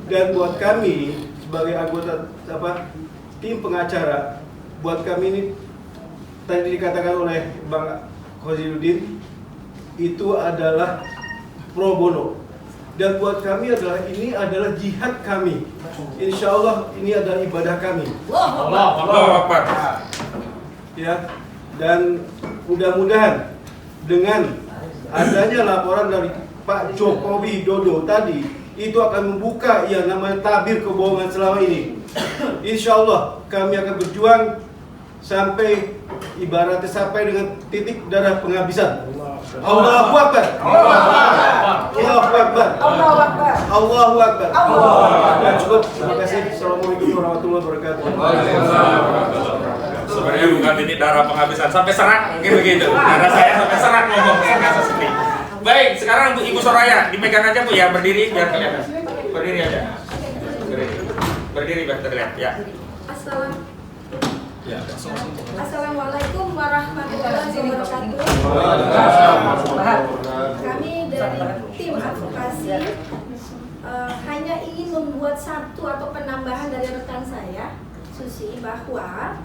Dan buat kami sebagai anggota tim pengacara, buat kami ini tadi dikatakan oleh Bang Khozinuddin itu adalah pro bono. Dan buat kami ini adalah jihad kami. Insya Allah ini adalah ibadah kami. Allahu Akbar. Ya, dan mudah-mudahan dengan adanya laporan dari Pak Jokowi Dodo tadi, itu akan membuka yang namanya tabir kebohongan selama ini. Insya Allah kami akan berjuang sampai ibaratnya sampai dengan titik darah penghabisan. Allahu Akbar. Allahu Akbar. Allahu Akbar. Allahu Akbar. Dan cukup. Terima kasih. Assalamualaikum warahmatullahi wabarakatuh. Sebenarnya bukan titik darah penghabisan, sampai serak mungkin begitu. Darah saya sampai serak ngomong seperti. Baik, sekarang untuk Ibu Soraya dipegang aja Bu ya, berdiri biar kelihatan. Berdiri aja. Berdiri biar terlihat ya. Assalamualaikum warahmatullahi wabarakatuh. Kami dari tim advokasi hanya ingin membuat satu atau penambahan dari rekan saya, Susi, bahwa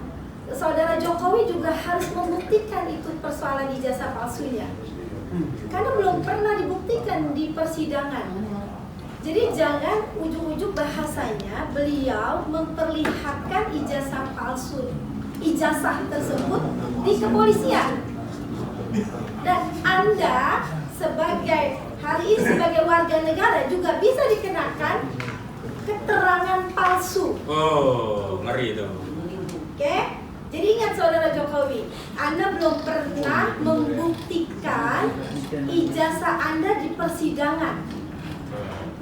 Saudara Jokowi juga harus membuktikan itu persoalan ijazah palsunya. Karena belum pernah dibuktikan di persidangan. Jadi jangan ujung-ujung bahasanya beliau memperlihatkan ijazah palsu, ijazah tersebut di kepolisian. Dan Anda hari ini sebagai warga negara juga bisa dikenakan keterangan palsu. Oh, ngeri itu. Oke? Jadi ingat Saudara Jokowi, Anda belum pernah membuktikan ijazah Anda di persidangan.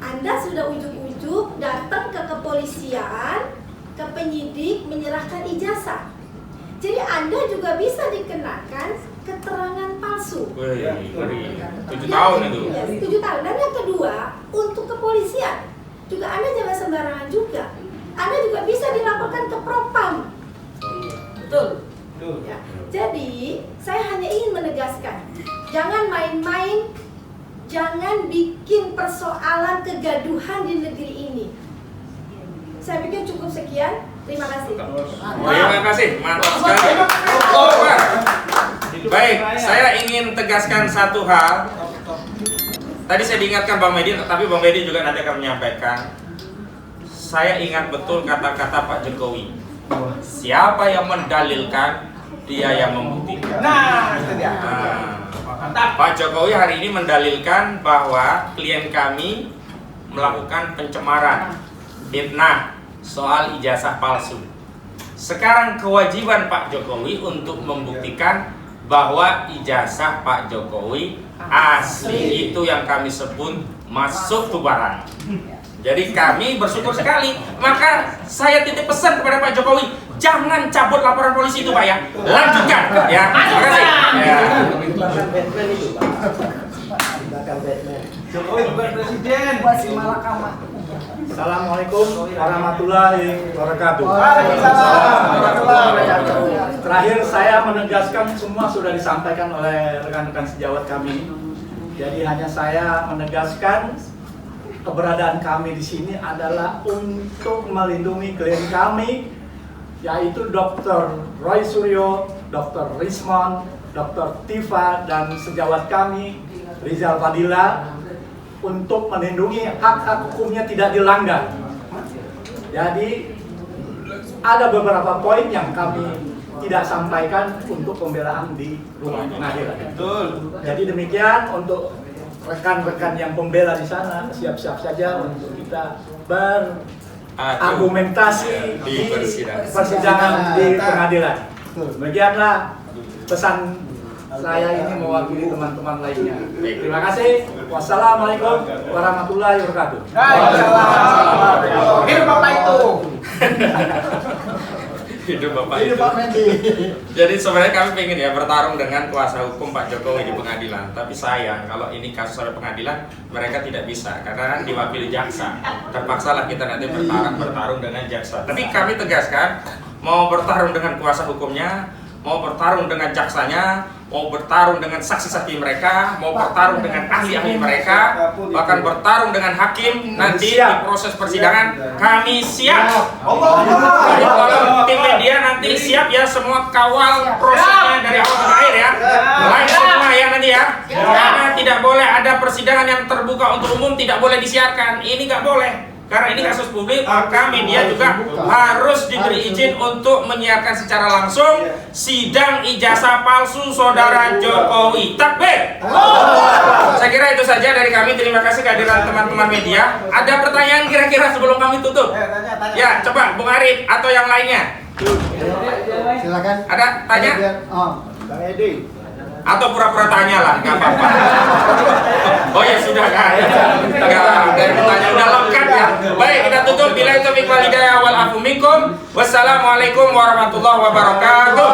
Anda sudah ujuk-ujuk datang ke kepolisian, ke penyidik menyerahkan ijazah. Jadi Anda juga bisa dikenakan keterangan palsu. Wih, ngeri. 7 tahun itu. Ya, 7 tahun. Dan yang kedua, untuk kepolisian juga Anda jangan sembarangan juga. Anda juga bisa dilaporkan ke Propam. Betul. Ya. Jadi, saya hanya ingin menegaskan, jangan main-main, jangan bikin persoalan kegaduhan di negeri ini. Saya pikir cukup sekian. Terima kasih. Terima kasih, mantap sekali. Baik, saya ingin tegaskan satu hal. Tadi saya diingatkan Bang Medi, tapi Bang Medi juga nanti akan menyampaikan. Saya ingat betul kata-kata Pak Jokowi. Siapa yang mendalilkan, dia yang membuktikan. Nah, itu dia. Pak Jokowi hari ini mendalilkan bahwa klien kami melakukan pencemaran, fitnah soal ijazah palsu. Sekarang kewajiban Pak Jokowi untuk membuktikan bahwa ijazah Pak Jokowi asli, itu yang kami sebut masuk ke barang. Jadi kami bersyukur sekali. Maka saya titip pesan kepada Pak Jokowi, jangan cabut laporan polisi itu Pak ya. Lanjutkan ya. Terima kasih. Ya. Jokowi bukan presiden. Wasi Malakama. Assalamualaikum warahmatullahi wabarakatuh. Terakhir saya menegaskan semua sudah disampaikan oleh rekan-rekan sejawat kami. Jadi hanya saya menegaskan keberadaan kami di sini adalah untuk melindungi klien kami, yaitu Dr. Roy Suryo, Dr. Rismon, Dr. Tifa, dan sejawat kami Rizal Fadila, untuk melindungi hak-hak hukumnya tidak dilanggar. Jadi ada beberapa poin yang kami tidak sampaikan untuk pembelaan di rumah pengadilan. Jadi demikian untuk rekan-rekan yang pembela di sana, siap-siap saja untuk kita berargumentasi di persidangan di pengadilan. Demikianlah pesan saya ini mewakili teman-teman lainnya. Terima kasih. Wassalamualaikum warahmatullahi wabarakatuh. Hidup Bapak itu. Hidup Bapak itu. Jadi sebenarnya kami pengen ya bertarung dengan kuasa hukum Pak Jokowi di pengadilan. Tapi sayang kalau ini kasus oleh pengadilan mereka tidak bisa karena diwakili jaksa. Terpaksalah kita nanti bertarung dengan jaksa. Tapi kami tegaskan mau bertarung dengan kuasa hukumnya, mau bertarung dengan jaksanya, mau bertarung dengan saksi-saksi mereka, mau bertarung dengan ahli-ahli mereka, bahkan bertarung dengan hakim nanti di proses persidangan, kami siap. Jadi kalau tim media nanti siap ya, semua kawal prosesnya dari awal sampai akhir ya, live semua ya nanti ya, karena tidak boleh ada persidangan yang terbuka untuk umum, tidak boleh disiarkan, ini nggak boleh. Karena ini kasus publik, maka media juga harus diberi izin untuk menyiarkan secara langsung sidang ijazah palsu saudara Jokowi. Takbir! Saya kira itu saja dari kami. Terima kasih kehadiran teman-teman media. Ada pertanyaan kira-kira sebelum kami tutup? Ya, coba Bung Arif atau yang lainnya. Silakan. Ada tanya? Bang Edi. Atau pura-pura tanya lah, nggak apa-apa. Oh ya sudah nggak ada yang bertanya, udah lengkap ya. Baik, kita tutup. Billahi taufiq wal hidayah wal afu minkum. Wassalamualaikum warahmatullahi wabarakatuh.